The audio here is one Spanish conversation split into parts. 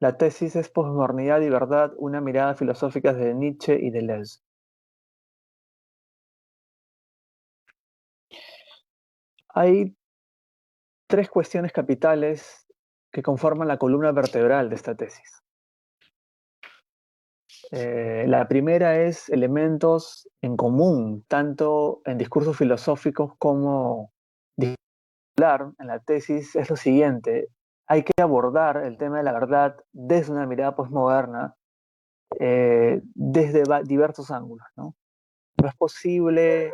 La tesis es Posmodernidad y verdad, una mirada filosófica de Nietzsche y Deleuze. Hay tres cuestiones capitales que conforman la columna vertebral de esta tesis. La primera es elementos en común, tanto en discursos filosóficos como en la tesis, es lo siguiente. Hay que abordar el tema de la verdad desde una mirada postmoderna, desde diversos ángulos, ¿no? No es posible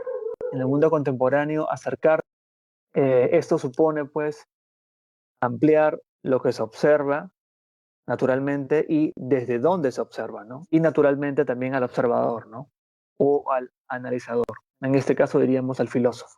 en el mundo contemporáneo acercar, esto supone pues ampliar lo que se observa naturalmente y desde dónde se observa, ¿no? Y naturalmente también al observador, ¿no? O al analizador. En este caso diríamos al filósofo.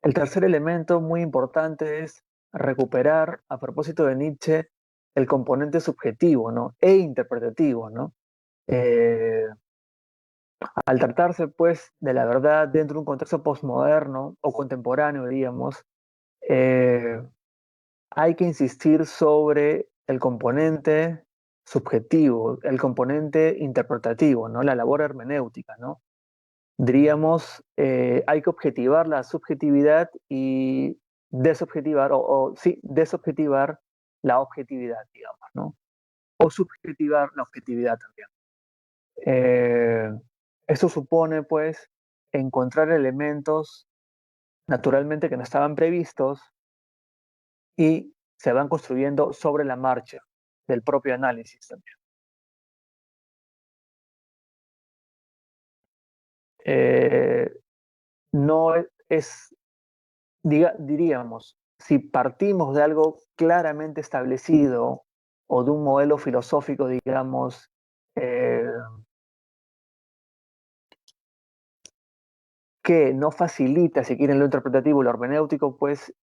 El tercer elemento muy importante es recuperar, a propósito de Nietzsche, el componente subjetivo, ¿no? E interpretativo, ¿no? Eh, Al tratarse, pues, de la verdad dentro de un contexto postmoderno o contemporáneo, diríamos, eh, hay que insistir sobre el componente subjetivo, el componente interpretativo, ¿no? La labor hermenéutica, ¿no? Diríamos, hay que objetivar la subjetividad y desobjetivar, sí, desobjetivar la objetividad, digamos, ¿no? O subjetivar la objetividad también. Eh, Esto supone, pues, encontrar elementos naturalmente que no estaban previstos y se van construyendo sobre la marcha del propio análisis también. Eh, no es, diríamos, si partimos de algo claramente establecido o de un modelo filosófico, digamos, eh, que no facilita, si quieren, lo interpretativo y lo hermenéutico, pues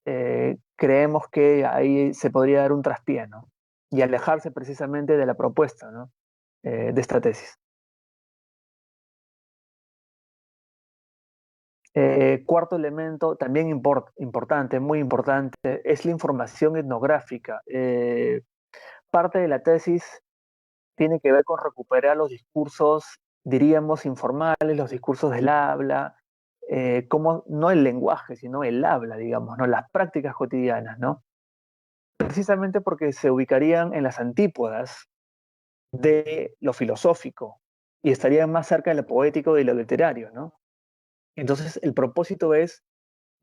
creemos que ahí se podría dar un traspié, ¿no? Y alejarse precisamente de la propuesta, ¿no? De esta tesis. Cuarto elemento, también importante, muy importante, es la información etnográfica. Parte de la tesis tiene que ver con recuperar los discursos, diríamos, informales, los discursos del habla, como no el lenguaje, sino el habla, digamos, ¿no? Las prácticas cotidianas, ¿no? Precisamente porque se ubicarían en las antípodas de lo filosófico y estarían más cerca de lo poético y de lo literario, ¿no? Entonces, el propósito es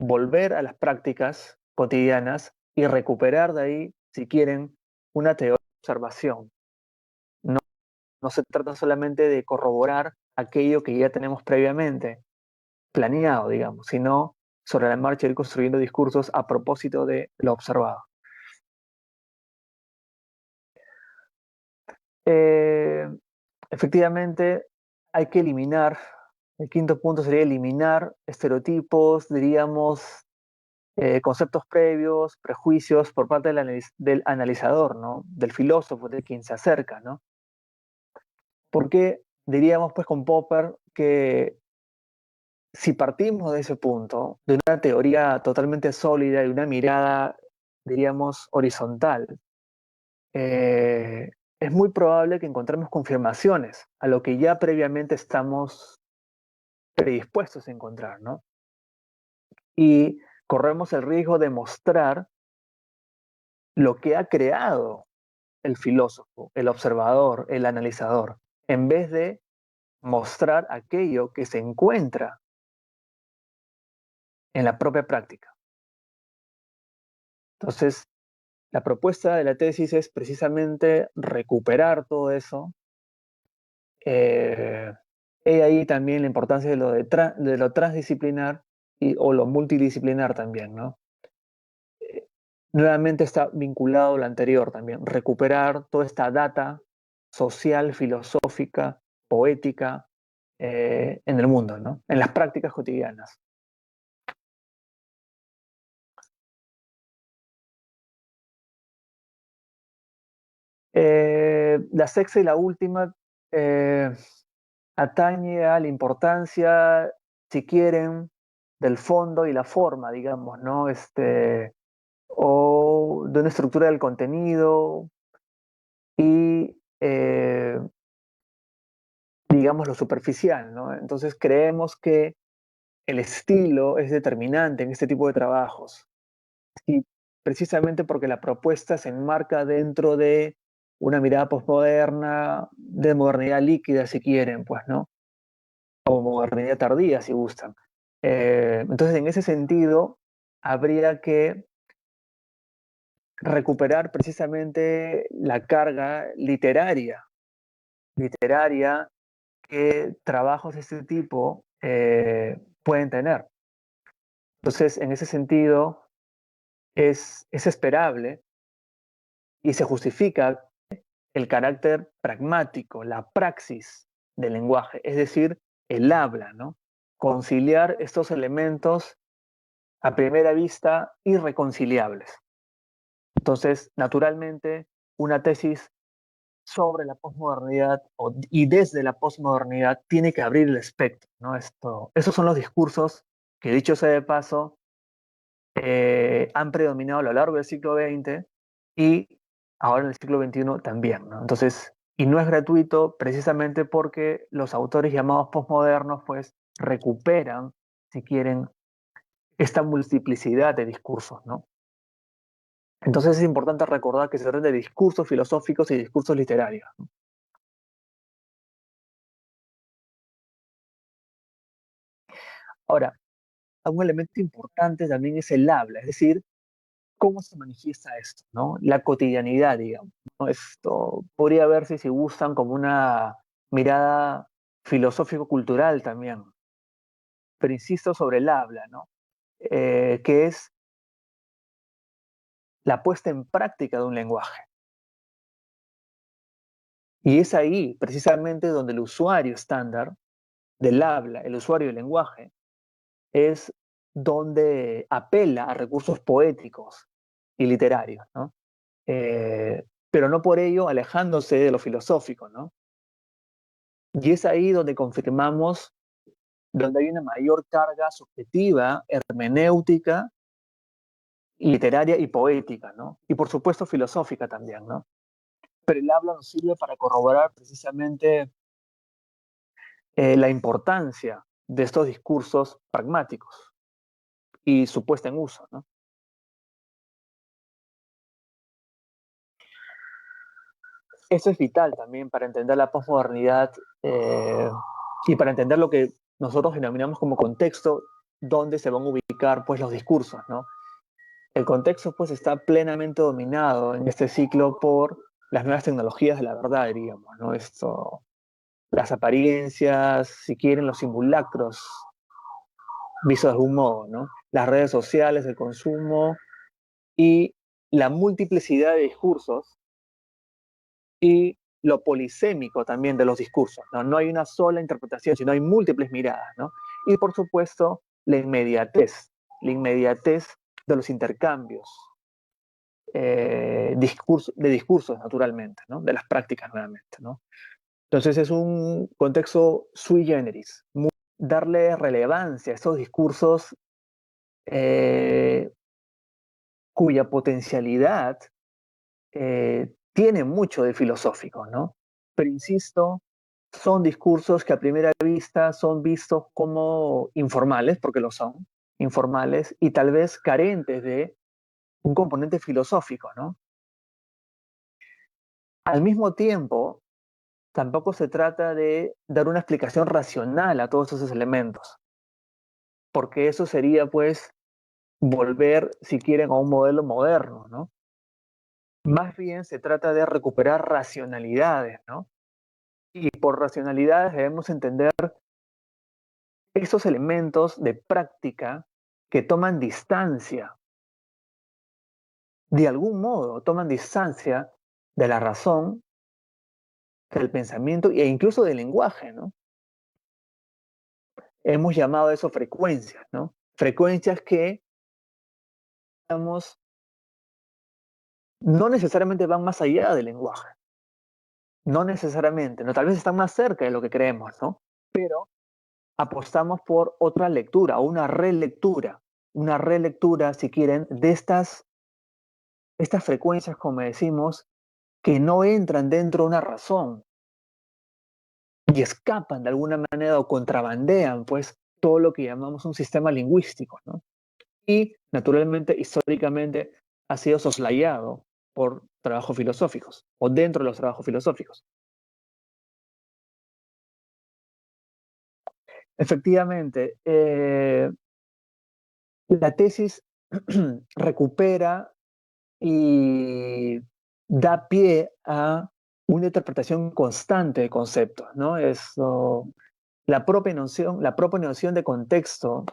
volver a las prácticas cotidianas y recuperar de ahí, si quieren, una teoría de observación. No, no se trata solamente de corroborar aquello que ya tenemos previamente planeado, digamos, sino sobre la marcha ir construyendo discursos a propósito de lo observado. Eh, Efectivamente, hay que eliminar, el quinto punto sería eliminar estereotipos, diríamos, conceptos previos, prejuicios por parte del analizador, ¿no? Del filósofo, de quien se acerca, ¿no? Porque diríamos pues con Popper que si partimos de ese punto, de una teoría totalmente sólida y una mirada, diríamos, horizontal, eh, es muy probable que encontremos confirmaciones a lo que ya previamente estamos predispuestos a encontrar, ¿no? Y corremos el riesgo de mostrar lo que ha creado el filósofo, el observador, el analizador, en vez de mostrar aquello que se encuentra en la propia práctica. Entonces, la propuesta de la tesis es precisamente recuperar todo eso. Eh, He ahí también la importancia de lo transdisciplinar o lo multidisciplinar también, ¿no? Nuevamente está vinculado a lo anterior también, recuperar toda esta data social, filosófica, poética en el mundo, ¿no? En las prácticas cotidianas. La sexta y la última, eh, atañe a la importancia, si quieren, del fondo y la forma, digamos, ¿no? O de una estructura del contenido y, digamos, lo superficial, ¿no? Entonces creemos que el estilo es determinante en este tipo de trabajos. Y precisamente porque la propuesta se enmarca dentro de una mirada postmoderna, de modernidad líquida, si quieren, pues, ¿no? O modernidad tardía, si gustan. Entonces, en ese sentido, habría que recuperar precisamente la carga literaria que trabajos de este tipo pueden tener. Entonces, en ese sentido, es esperable y se justifica el carácter pragmático, la praxis del lenguaje, es decir, el habla, ¿no? Conciliar estos elementos a primera vista irreconciliables. Entonces, naturalmente, una tesis sobre la posmodernidad y desde la posmodernidad tiene que abrir el espectro, ¿no? Esos son los discursos que, dicho sea de paso, han predominado a lo largo del siglo XX y ahora en el siglo XXI también, ¿no? Entonces, y no es gratuito precisamente porque los autores llamados posmodernos pues recuperan, si quieren, esta multiplicidad de discursos, ¿no? Entonces es importante recordar que se trata de discursos filosóficos y discursos literarios, ¿no? Ahora, un elemento importante también es el habla, es decir, cómo se manifiesta esto, ¿no? La cotidianidad, digamos, ¿no? Esto podría verse, si gustan, como una mirada filosófico-cultural también, pero insisto sobre el habla, ¿no? Que es la puesta en práctica de un lenguaje. Y es ahí, precisamente, donde el usuario estándar del habla, el usuario del lenguaje, es donde apela a recursos poéticos y literarios, ¿no? Pero no por ello alejándose de lo filosófico, ¿no? Y es ahí donde confirmamos, donde hay una mayor carga subjetiva, hermenéutica, literaria y poética, ¿no? Y por supuesto filosófica también, ¿no? Pero el habla nos sirve para corroborar precisamente la importancia de estos discursos pragmáticos y su puesta en uso, ¿no? Eso es vital también para entender la posmodernidad eh, y para entender lo que nosotros denominamos como contexto, donde se van a ubicar pues los discursos, ¿no? El contexto pues está plenamente dominado en este ciclo por las nuevas tecnologías de la verdad, diríamos, ¿no? Las apariencias, si quieren, los simulacros, vistos de algún modo, ¿no? Las redes sociales, el consumo y la multiplicidad de discursos y lo polisémico también de los discursos, ¿no? No hay una sola interpretación, sino hay múltiples miradas, ¿no? Y por supuesto, la inmediatez de los intercambios, de discursos naturalmente, ¿no? De las prácticas nuevamente, ¿no? Entonces es un contexto sui generis. Darle relevancia a estos discursos eh, cuya potencialidad tiene mucho de filosófico, ¿no? Pero insisto, son discursos que a primera vista son vistos como informales, porque lo son, informales y tal vez carentes de un componente filosófico, ¿no? Al mismo tiempo, tampoco se trata de dar una explicación racional a todos esos elementos, porque eso sería pues volver, si quieren, a un modelo moderno, ¿no? Más bien se trata de recuperar racionalidades, ¿no? Y por racionalidades debemos entender esos elementos de práctica que toman distancia, de algún modo toman distancia de la razón, del pensamiento e incluso del lenguaje, ¿no? Hemos llamado a eso frecuencias, ¿no? Frecuencias que, digamos, no necesariamente van más allá del lenguaje, no necesariamente, ¿no? Tal vez están más cerca de lo que creemos, ¿no? pero apostamos por otra lectura, una relectura, si quieren, de estas frecuencias, como decimos, que no entran dentro de una razón y escapan de alguna manera o contrabandean, pues, todo lo que llamamos un sistema lingüístico, ¿no? Y, naturalmente, históricamente, ha sido soslayado por trabajos filosóficos o dentro de los trabajos filosóficos. Efectivamente, la tesis recupera y da pie a una interpretación constante de conceptos, ¿no? La propia noción de contexto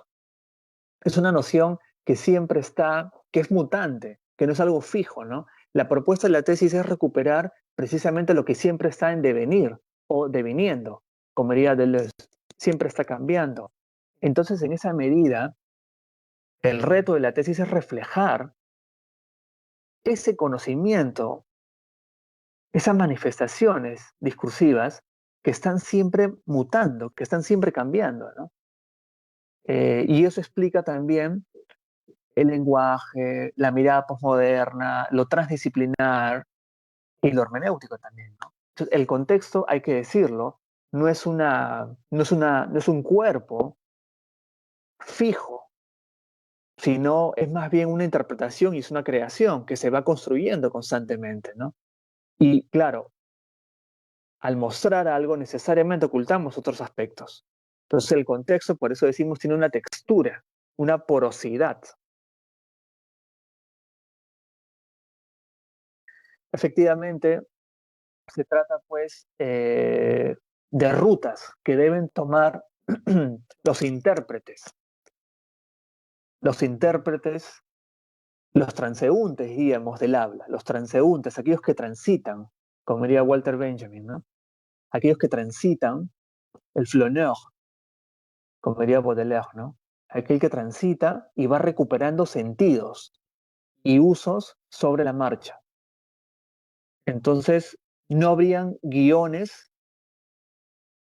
es una noción que siempre está, que es mutante, que no es algo fijo, ¿no? La propuesta de la tesis es recuperar precisamente lo que siempre está en devenir o deviniendo, como diría Deleuze, siempre está cambiando. Entonces, en esa medida, el reto de la tesis es reflejar ese conocimiento, esas manifestaciones discursivas que están siempre mutando, que están siempre cambiando, ¿no? Y eso explica también el lenguaje, la mirada posmoderna, lo transdisciplinar y lo hermenéutico también, ¿no? Entonces, el contexto, hay que decirlo, no es un cuerpo fijo, sino es más bien una interpretación y es una creación que se va construyendo constantemente, ¿no? Y claro, al mostrar algo necesariamente ocultamos otros aspectos. Entonces el contexto, por eso decimos, tiene una textura, una porosidad. Efectivamente, se trata pues de rutas que deben tomar los intérpretes, los intérpretes, los transeúntes, diríamos, del habla, los transeúntes, aquellos que transitan, como diría Walter Benjamin, ¿no? Aquellos que transitan, el flâneur, como diría Baudelaire, ¿no? Aquel que transita y va recuperando sentidos y usos sobre la marcha. Entonces, no habrían guiones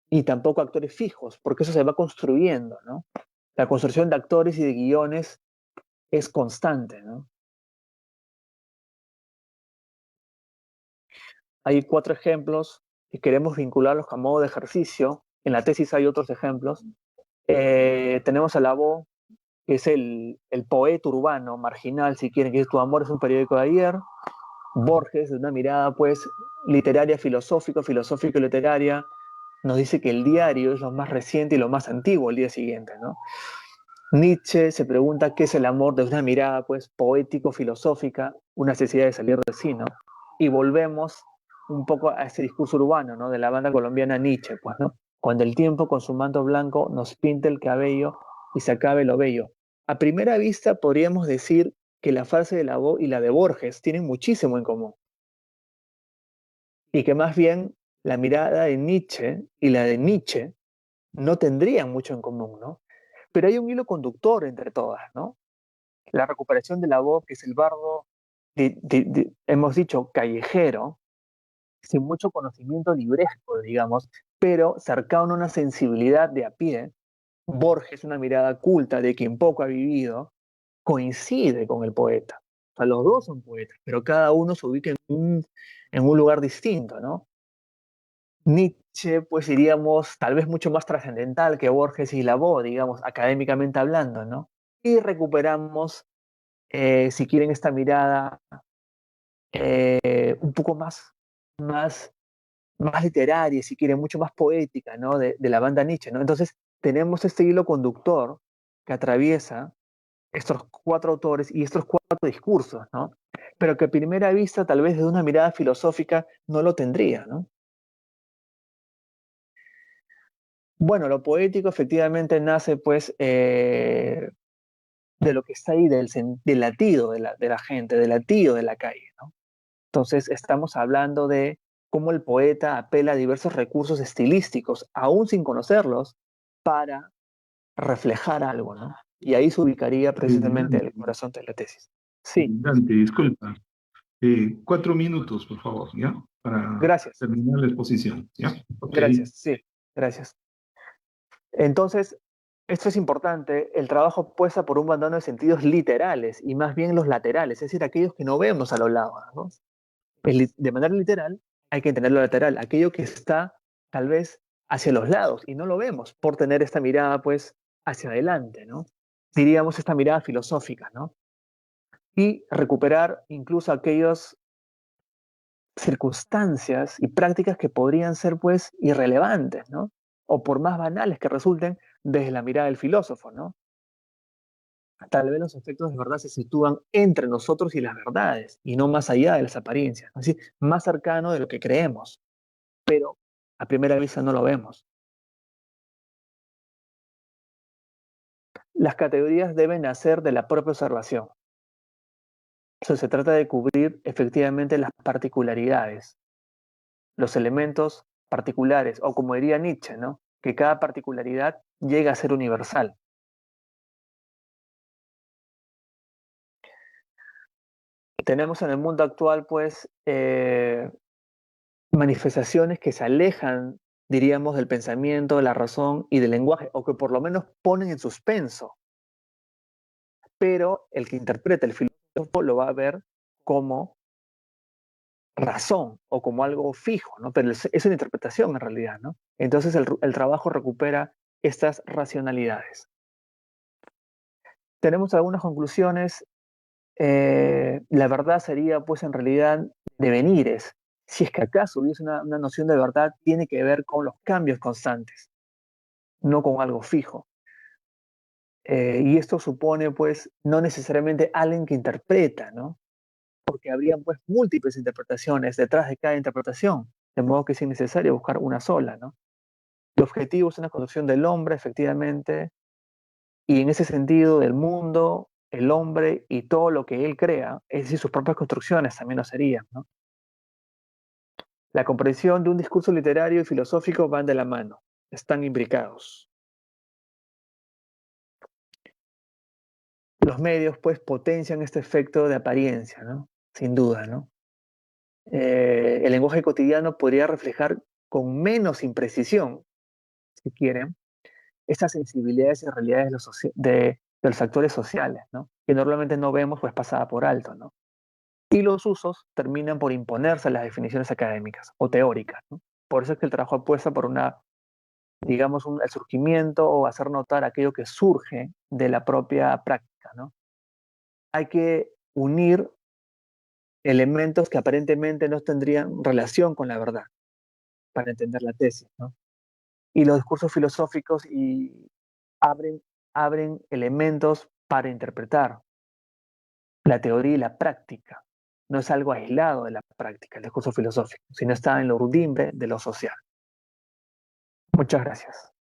y tampoco actores fijos, porque eso se va construyendo, ¿no? La construcción de actores y de guiones es constante, ¿no? Hay 4 ejemplos y queremos vincularlos a modo de ejercicio. En la tesis hay otros ejemplos. Tenemos a Lavaux, que es el poeta urbano, marginal, si quieren, que es Tu amor es un periódico de ayer. Borges, de una mirada, pues, literaria, filosófico-literaria, nos dice que el diario es lo más reciente y lo más antiguo el día siguiente, ¿no? Nietzsche se pregunta qué es el amor desde una mirada pues poético-filosófica, una necesidad de salir de sí, ¿no? Y volvemos un poco a ese discurso urbano, ¿no? De la banda colombiana Nietzsche, pues, ¿no? Cuando el tiempo con su manto blanco nos pinta el cabello y se acabe lo bello. A primera vista podríamos decir que la frase de Lavaux y la de Borges tienen muchísimo en común y que más bien la mirada de Nietzsche y la de Nietzsche no tendrían mucho en común, ¿no? Pero hay un hilo conductor entre todas, ¿no? La recuperación de la voz, que es el bardo, hemos dicho, callejero, sin mucho conocimiento libresco, digamos, pero cercano a una sensibilidad de a pie. Borges, una mirada culta de quien poco ha vivido, coincide con el poeta. O sea, los dos son poetas, pero cada uno se ubica en un lugar distinto, ¿no? Nietzsche, pues diríamos, tal vez mucho más trascendental que Borges y Lavaux, digamos, académicamente hablando, ¿no? Y recuperamos, si quieren, esta mirada un poco más, más literaria, si quieren, mucho más poética, ¿no? De la banda Nietzsche, ¿no? Entonces, tenemos este hilo conductor que atraviesa estos 4 autores y estos 4 discursos, ¿no? Pero que a primera vista, tal vez desde una mirada filosófica, no lo tendría, ¿no? Bueno, lo poético efectivamente nace, pues, de lo que está ahí, del latido de la gente, del latido de la calle, ¿no? Entonces, estamos hablando de cómo el poeta apela a diversos recursos estilísticos, aún sin conocerlos, para reflejar algo, ¿no? Y ahí se ubicaría precisamente el Dante, corazón de la tesis. Sí, Dante, disculpa. 4 minutos, por favor, ¿ya? Para gracias, terminar la exposición, ¿ya? Ok. gracias, sí, gracias. Entonces, esto es importante, el trabajo puesta por un abandono de sentidos literales y más bien los laterales, es decir, aquellos que no vemos a los lados, ¿no? De manera literal, hay que entender lo lateral, aquello que está tal vez hacia los lados y no lo vemos por tener esta mirada pues hacia adelante, ¿no? Diríamos esta mirada filosófica, ¿no? Y recuperar incluso aquellas circunstancias y prácticas que podrían ser pues irrelevantes, ¿no? O por más banales que resulten desde la mirada del filósofo, ¿no? Tal vez los efectos de verdad se sitúan entre nosotros y las verdades, y no más allá de las apariencias, así, más cercano de lo que creemos, pero a primera vista no lo vemos. Las categorías deben nacer de la propia observación. Eso se trata de cubrir efectivamente las particularidades, los elementos particulares, o como diría Nietzsche, ¿no? Que cada particularidad llega a ser universal. Tenemos en el mundo actual, pues, manifestaciones que se alejan, diríamos, del pensamiento, de la razón y del lenguaje, o que por lo menos ponen en suspenso. Pero el que interpreta, el filósofo, lo va a ver como razón o como algo fijo, ¿no? Pero es una interpretación en realidad, ¿no? Entonces el trabajo recupera estas racionalidades. Tenemos algunas conclusiones. La verdad sería, pues, en realidad, devenires. Si es que acaso hubiese una noción de verdad, tiene que ver con los cambios constantes, no con algo fijo. Y esto supone, pues, no necesariamente alguien que interpreta, ¿no? Porque habrían, pues, múltiples interpretaciones detrás de cada interpretación, de modo que es innecesario buscar una sola, ¿no? El objetivo es una construcción del hombre, efectivamente, y en ese sentido, del mundo, el hombre y todo lo que él crea, es decir, sus propias construcciones también lo serían, ¿no? La comprensión de un discurso literario y filosófico van de la mano, están imbricados. Los medios, pues, potencian este efecto de apariencia, ¿no? Sin duda, ¿no? El lenguaje cotidiano podría reflejar con menos imprecisión, si quieren, estas sensibilidades y realidades de los actores sociales, ¿no? Que normalmente no vemos, pues, pasada por alto, ¿no? Y los usos terminan por imponerse a las definiciones académicas o teóricas, ¿no? Por eso es que el trabajo apuesta por una, digamos, el surgimiento o hacer notar aquello que surge de la propia práctica, ¿no? Hay que unir elementos que aparentemente no tendrían relación con la verdad para entender la tesis, ¿no? Y los discursos filosóficos abren, abren elementos para interpretar la teoría y la práctica. No es algo aislado de la práctica, el discurso filosófico, sino está en lo urdimbre de lo social. Muchas gracias.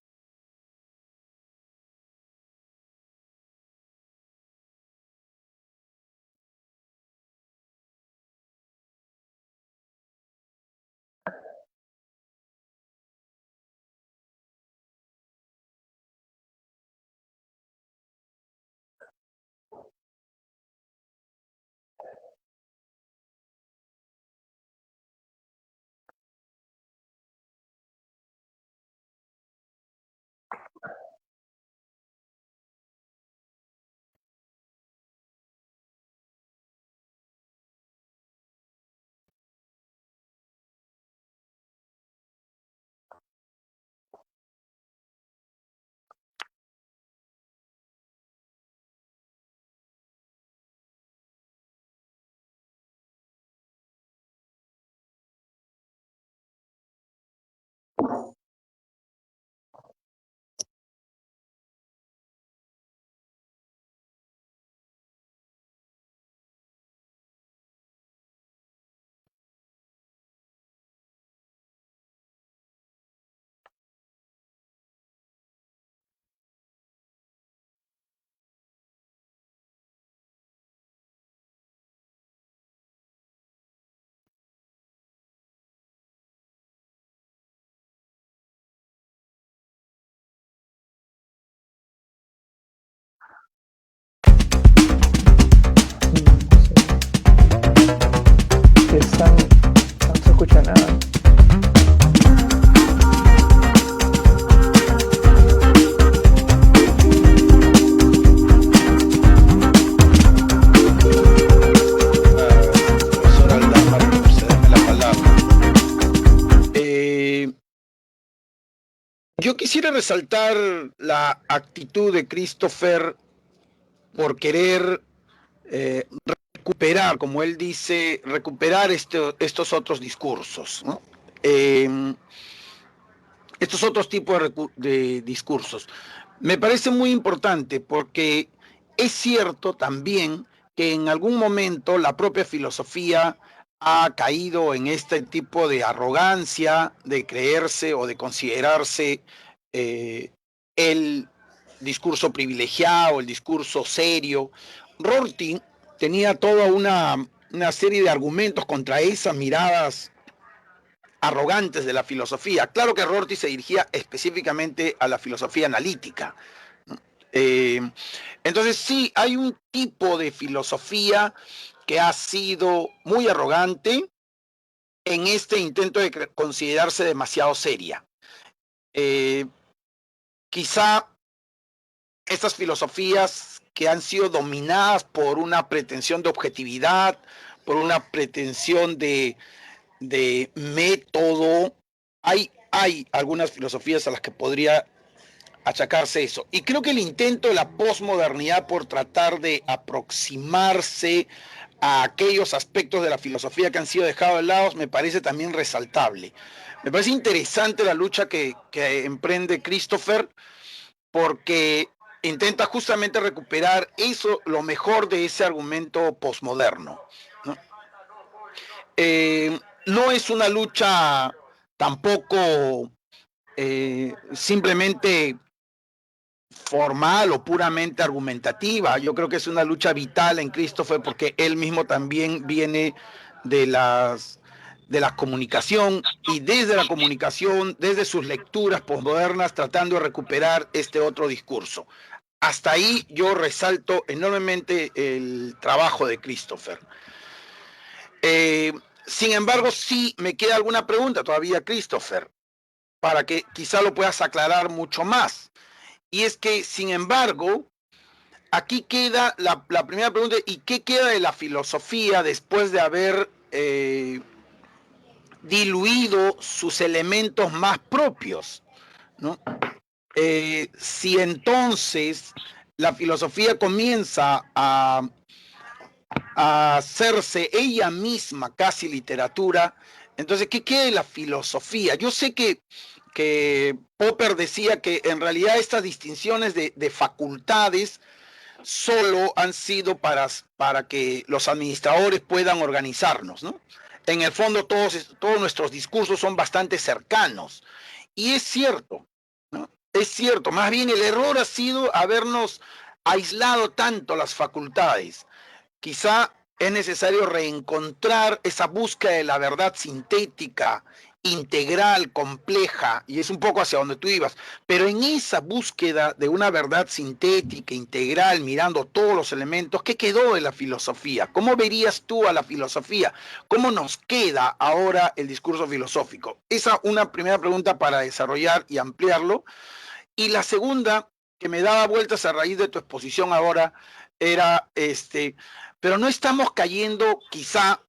Están, no se escucha nada. Yo quisiera resaltar la actitud de Christopher por querer recuperar, como él dice, recuperar estos otros discursos, ¿no? Estos otros tipos de discursos. Me parece muy importante porque es cierto también que en algún momento la propia filosofía ha caído en este tipo de arrogancia, de creerse o de considerarse el discurso privilegiado, el discurso serio. Rorty tenía toda una serie de argumentos contra esas miradas arrogantes de la filosofía. Claro que Rorty se dirigía específicamente a la filosofía analítica. Eh, entonces sí, hay un tipo de filosofía que ha sido muy arrogante en este intento de considerarse demasiado seria. Quizá estas filosofías que han sido dominadas por una pretensión de objetividad, por una pretensión de método, hay algunas filosofías a las que podría achacarse eso. Y creo que el intento de la posmodernidad por tratar de aproximarse a aquellos aspectos de la filosofía que han sido dejados de lado me parece también resaltable. Me parece interesante la lucha que emprende Christopher porque intenta justamente recuperar eso, lo mejor de ese argumento posmoderno, ¿no? No es una lucha tampoco simplemente formal o puramente argumentativa. Yo creo que es una lucha vital en Christopher porque él mismo también viene de de la comunicación y desde la comunicación, desde sus lecturas posmodernas, tratando de recuperar este otro discurso. Hasta ahí yo resalto enormemente el trabajo de Christopher. Sin embargo, sí me queda alguna pregunta todavía, Christopher, para que quizá lo puedas aclarar mucho más. Y es que, sin embargo, aquí queda la primera pregunta, ¿y qué queda de la filosofía después de haber diluido sus elementos más propios, ¿no? Si entonces la filosofía comienza a hacerse ella misma casi literatura, entonces, ¿qué queda de la filosofía? Yo sé que Popper decía que en realidad estas distinciones de facultades solo han sido para que los administradores puedan organizarnos, ¿no? En el fondo todos nuestros discursos son bastante cercanos. Y es cierto, ¿no? Es cierto, más bien el error ha sido habernos aislado tanto las facultades. Quizá es necesario reencontrar esa búsqueda de la verdad sintética, integral, compleja, y es un poco hacia donde tú ibas, pero en esa búsqueda de una verdad sintética, integral, mirando todos los elementos, ¿qué quedó de la filosofía? ¿Cómo verías tú a la filosofía? ¿Cómo nos queda ahora el discurso filosófico? Esa una primera pregunta para desarrollar y ampliarlo. Y la segunda, que me daba vueltas a raíz de tu exposición ahora, era pero no estamos cayendo quizá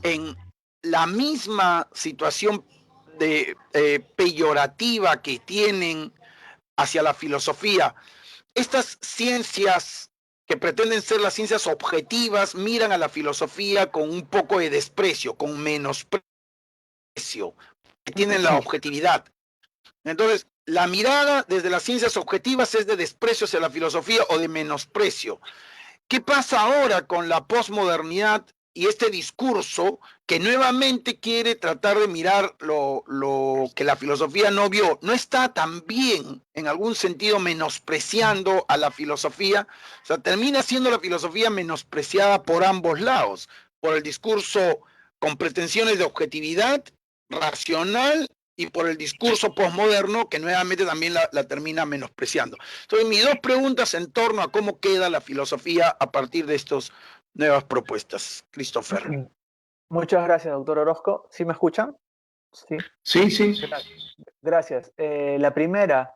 en la misma situación peyorativa que tienen hacia la filosofía. Estas ciencias que pretenden ser las ciencias objetivas miran a la filosofía con un poco de desprecio, con menosprecio, que tienen la objetividad. Entonces, la mirada desde las ciencias objetivas es de desprecio hacia la filosofía o de menosprecio. ¿Qué pasa ahora con la posmodernidad y este discurso que nuevamente quiere tratar de mirar lo que la filosofía no vio? ¿No está también en algún sentido menospreciando a la filosofía? O sea, termina siendo la filosofía menospreciada por ambos lados, por el discurso con pretensiones de objetividad racional y por el discurso posmoderno que nuevamente también la termina menospreciando. Entonces, mis dos preguntas en torno a cómo queda la filosofía a partir de estas nuevas propuestas, Christopher. Muchas gracias, doctor Orozco. ¿Sí me escuchan? Sí. Sí, sí. Gracias. La primera,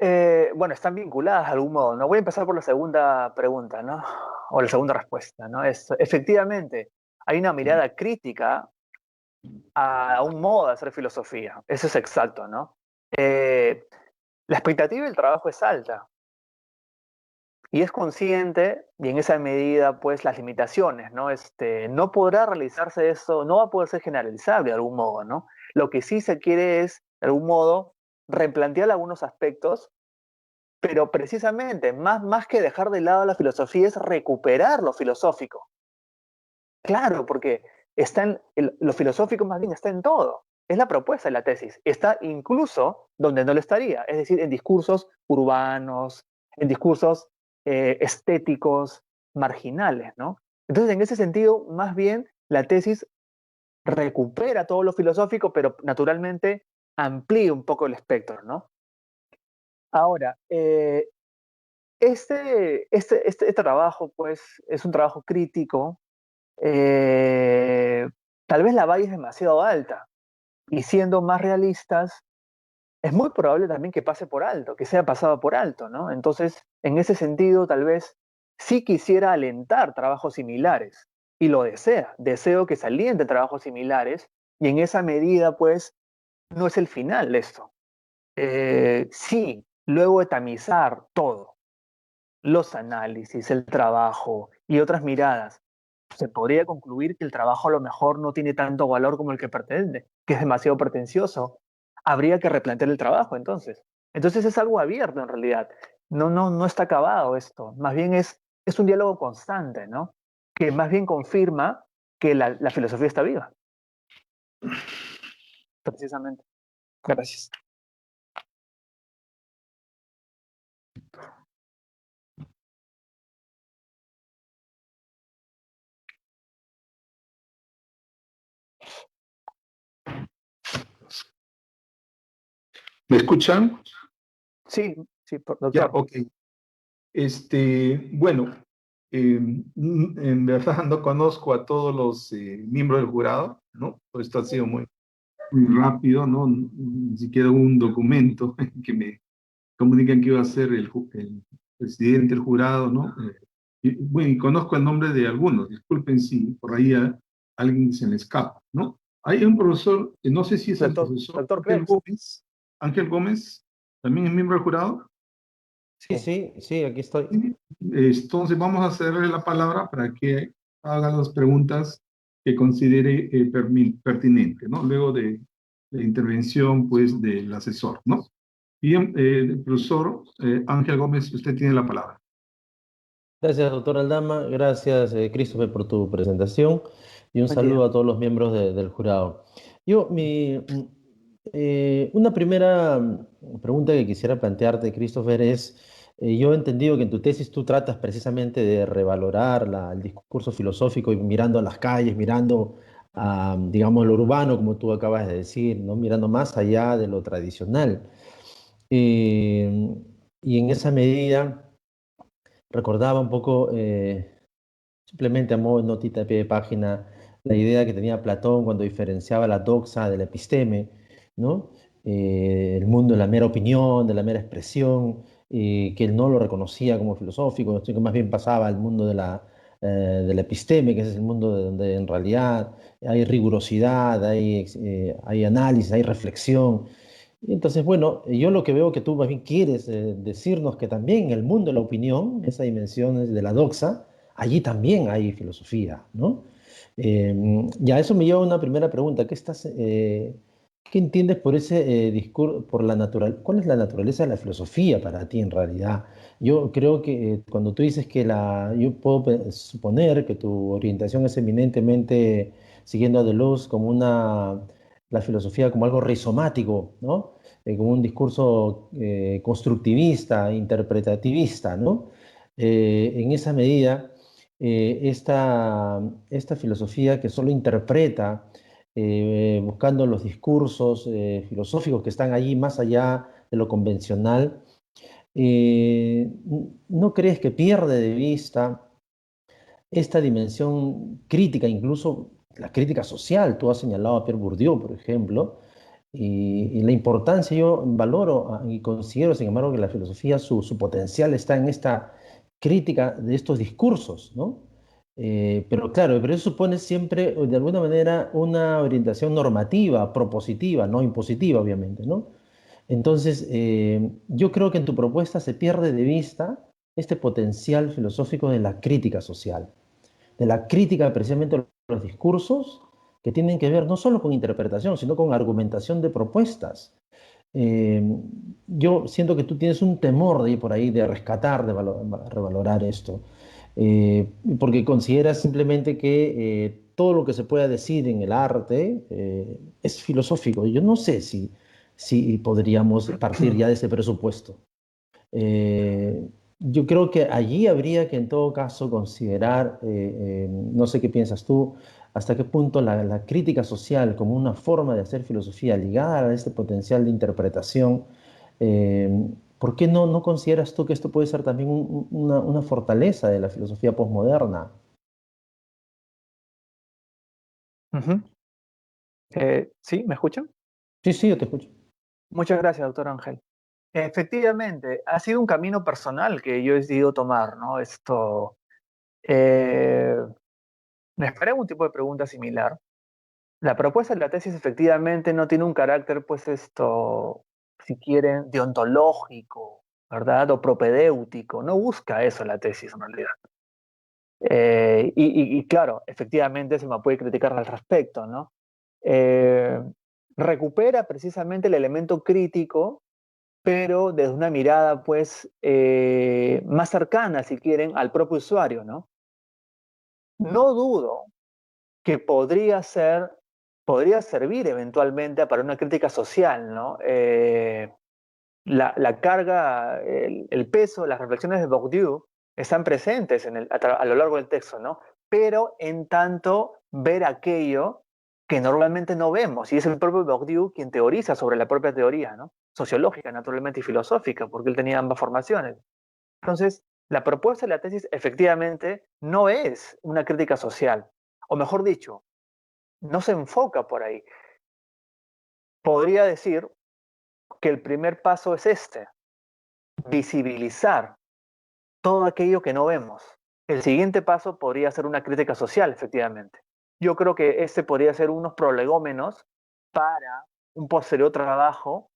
bueno, están vinculadas de algún modo, ¿no? Voy a empezar por la segunda pregunta, ¿no? O la segunda respuesta, ¿no? Efectivamente, hay una mirada crítica a un modo de hacer filosofía. Eso es exacto, ¿no? Eh, la expectativa del trabajo es alta y es consciente, y en esa medida, pues, las limitaciones, ¿no? No podrá realizarse eso, no va a poder ser generalizable de algún modo, ¿no? Lo que sí se quiere es, de algún modo, replantear algunos aspectos, pero precisamente, más que dejar de lado la filosofía, es recuperar lo filosófico. Claro, porque lo filosófico más bien está en todo. Es la propuesta de la tesis. Está incluso donde no lo estaría, es decir, en discursos urbanos, en discursos estéticos, marginales, ¿no? Entonces, en ese sentido, más bien, la tesis recupera todo lo filosófico, pero naturalmente amplía un poco el espectro, ¿no? Ahora, este trabajo, pues, es un trabajo crítico, eh, tal vez la valla es demasiado alta. Y siendo más realistas, es muy probable también que pase por alto, que sea pasado por alto, ¿no? Entonces, en ese sentido, tal vez sí quisiera alentar trabajos similares. Y lo deseo que se alienten trabajos similares. Y en esa medida, pues, no es el final de esto. Sí, luego de tamizar todo, los análisis, el trabajo y otras miradas, se podría concluir que el trabajo a lo mejor no tiene tanto valor como el que pretende, que es demasiado pretencioso. Habría que replantear el trabajo entonces. Entonces es algo abierto en realidad. No está acabado esto. Más bien es un diálogo constante, ¿no? Que más bien confirma que la filosofía está viva, precisamente. Gracias. ¿Me escuchan? Sí, sí, Ya, doctor. ok. Bueno, en verdad no conozco a todos los miembros del jurado, ¿no? Pues esto ha sido muy rápido, ¿no? Ni siquiera un documento que me comunican que iba a ser el presidente del jurado, ¿no? Bueno, y conozco el nombre de algunos, disculpen si por ahí a alguien se me escapa, ¿no? Hay un profesor, no sé si es el profesor Doctor Krebs. Ángel Gómez, también es miembro del jurado. Sí, Sí. sí, sí, aquí estoy. Entonces vamos a cederle la palabra para que haga las preguntas que considere pertinente, ¿no? Luego de la intervención, pues, del asesor, ¿no? Bien, profesor Ángel Gómez, usted tiene la palabra. Gracias, doctor Aldama. Gracias, Christopher, por tu presentación. Y un Buen día. saludo a todos los miembros del jurado. Yo, una primera pregunta que quisiera plantearte, Christopher, es, yo he entendido que en tu tesis tú tratas precisamente de revalorar el discurso filosófico y mirando a las calles, mirando a, digamos, lo urbano, como tú acabas de decir, ¿no? Mirando más allá de lo tradicional. Eh, y en esa medida recordaba un poco, simplemente a modo de notita de pie de página, la idea que tenía Platón cuando diferenciaba la doxa del episteme, ¿no? El mundo de la mera opinión, de la mera expresión, que él no lo reconocía como filosófico, sino que más bien pasaba al mundo de la episteme, que ese es el mundo de donde en realidad hay rigurosidad, hay análisis, hay reflexión. Y entonces, bueno, yo lo que veo que tú más bien quieres decirnos que también en el mundo de la opinión, esa dimensión es de la doxa, allí también hay filosofía, ¿no? Ya eso me lleva a una primera pregunta. ¿Qué entiendes por ese discurso, por cuál es la naturaleza de la filosofía para ti en realidad? Yo creo que cuando tú dices que yo puedo suponer que tu orientación es eminentemente siguiendo a Deleuze como la filosofía como algo rizomático, ¿no? Como un discurso constructivista, interpretativista, ¿no? En esa medida, esta filosofía que solo interpreta, buscando los discursos filosóficos que están allí más allá de lo convencional, ¿no crees que pierde de vista esta dimensión crítica, incluso la crítica social? Tú has señalado a Pierre Bourdieu, por ejemplo, y la importancia yo valoro y considero, sin embargo, que la filosofía, su potencial está en esta crítica de estos discursos, ¿no? Pero claro, pero eso supone siempre, de alguna manera, una orientación normativa, propositiva, no impositiva, obviamente, ¿no? Entonces, yo creo que en tu propuesta se pierde de vista este potencial filosófico de la crítica social, de la crítica precisamente a los discursos que tienen que ver no solo con interpretación, sino con argumentación de propuestas. Eh, yo siento que tú tienes un temor de ir por ahí, de rescatar, de revalorar esto, porque consideras simplemente que todo lo que se pueda decir en el arte es filosófico. Yo no sé si podríamos partir ya de ese presupuesto. Eh, yo creo que allí habría que en todo caso considerar, no sé qué piensas tú, hasta qué punto la crítica social como una forma de hacer filosofía ligada a este potencial de interpretación, eh, ¿por qué no consideras tú que esto puede ser también una fortaleza de la filosofía posmoderna? Ujú. ¿Sí? ¿Me escuchan? Sí, sí, yo te escucho. Muchas gracias, doctor Ángel. Efectivamente, ha sido un camino personal que yo he decidido tomar, ¿no? Eh, me esperé un tipo de pregunta similar. La propuesta de la tesis efectivamente no tiene un carácter, pues si quieren, deontológico, ¿verdad? O propedéutico. No busca eso la tesis en realidad. Y claro, efectivamente se me puede criticar al respecto, ¿no? Eh, recupera precisamente el elemento crítico, pero desde una mirada, pues, más cercana, si quieren, al propio usuario, ¿no? No dudo que podría servir eventualmente para una crítica social, ¿no? La carga, el peso, las reflexiones de Bourdieu están presentes a lo largo del texto, ¿no? Pero en tanto ver aquello que normalmente no vemos, y es el propio Bourdieu quien teoriza sobre la propia teoría, ¿no? Sociológica, naturalmente, y filosófica, porque él tenía ambas formaciones. Entonces, la propuesta de la tesis efectivamente no es una crítica social, o mejor dicho, no se enfoca por ahí. Podría decir que el primer paso es visibilizar todo aquello que no vemos. El siguiente paso podría ser una crítica social, efectivamente. Yo creo que este podría ser unos prolegómenos para un posterior trabajo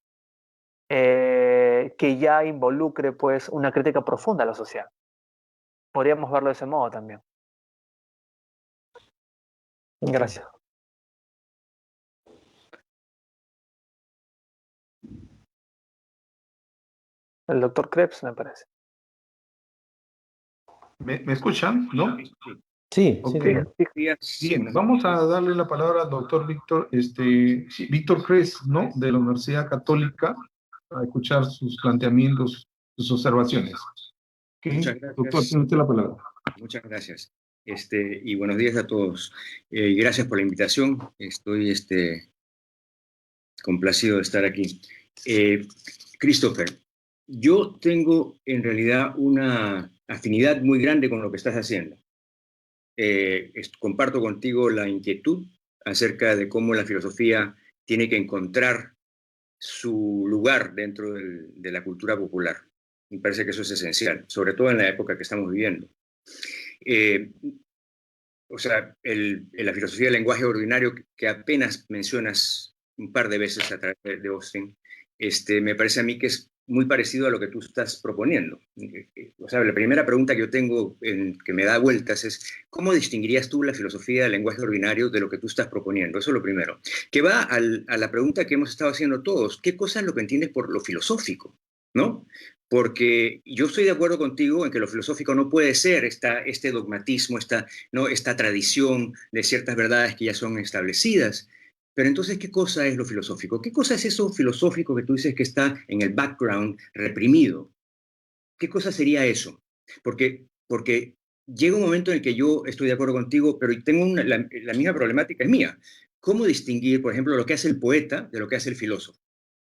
que ya involucre pues una crítica profunda a lo social. Podríamos verlo de ese modo también. Gracias. El doctor Krebs, me parece. ¿Me escuchan? ¿No? Sí, sí, Ok. Sí. Bien, vamos a darle la palabra al doctor Víctor, sí, Víctor Cres, ¿no? De la Universidad Católica, a escuchar sus planteamientos, sus observaciones. Ok, Muchas doctor, gracias. tiene usted la palabra. Muchas gracias. Y buenos días a todos. Gracias por la invitación. Estoy complacido de estar aquí. Christopher, yo tengo en realidad una afinidad muy grande con lo que estás haciendo. Comparto contigo la inquietud acerca de cómo la filosofía tiene que encontrar su lugar dentro de la cultura popular. Me parece que eso es esencial, sobre todo en la época que estamos viviendo. Eh, o sea, la filosofía del lenguaje ordinario que apenas mencionas un par de veces a través de Austin, me parece a mí que es muy parecido a lo que tú estás proponiendo. O sea, la primera pregunta que yo tengo que me da vueltas es, ¿cómo distinguirías tú la filosofía del lenguaje ordinario de lo que tú estás proponiendo? Eso es lo primero. Que va a la pregunta que hemos estado haciendo todos, ¿qué cosa es lo que entiendes por lo filosófico? ¿No? Porque yo estoy de acuerdo contigo en que lo filosófico no puede ser este dogmatismo, ¿no? Esta tradición de ciertas verdades que ya son establecidas. Pero entonces, ¿qué cosa es lo filosófico? ¿Qué cosa es eso filosófico que tú dices que está en el background reprimido? ¿Qué cosa sería eso? Porque llega un momento en el que yo estoy de acuerdo contigo, pero tengo la misma problemática es mía. ¿Cómo distinguir, por ejemplo, lo que hace el poeta de lo que hace el filósofo?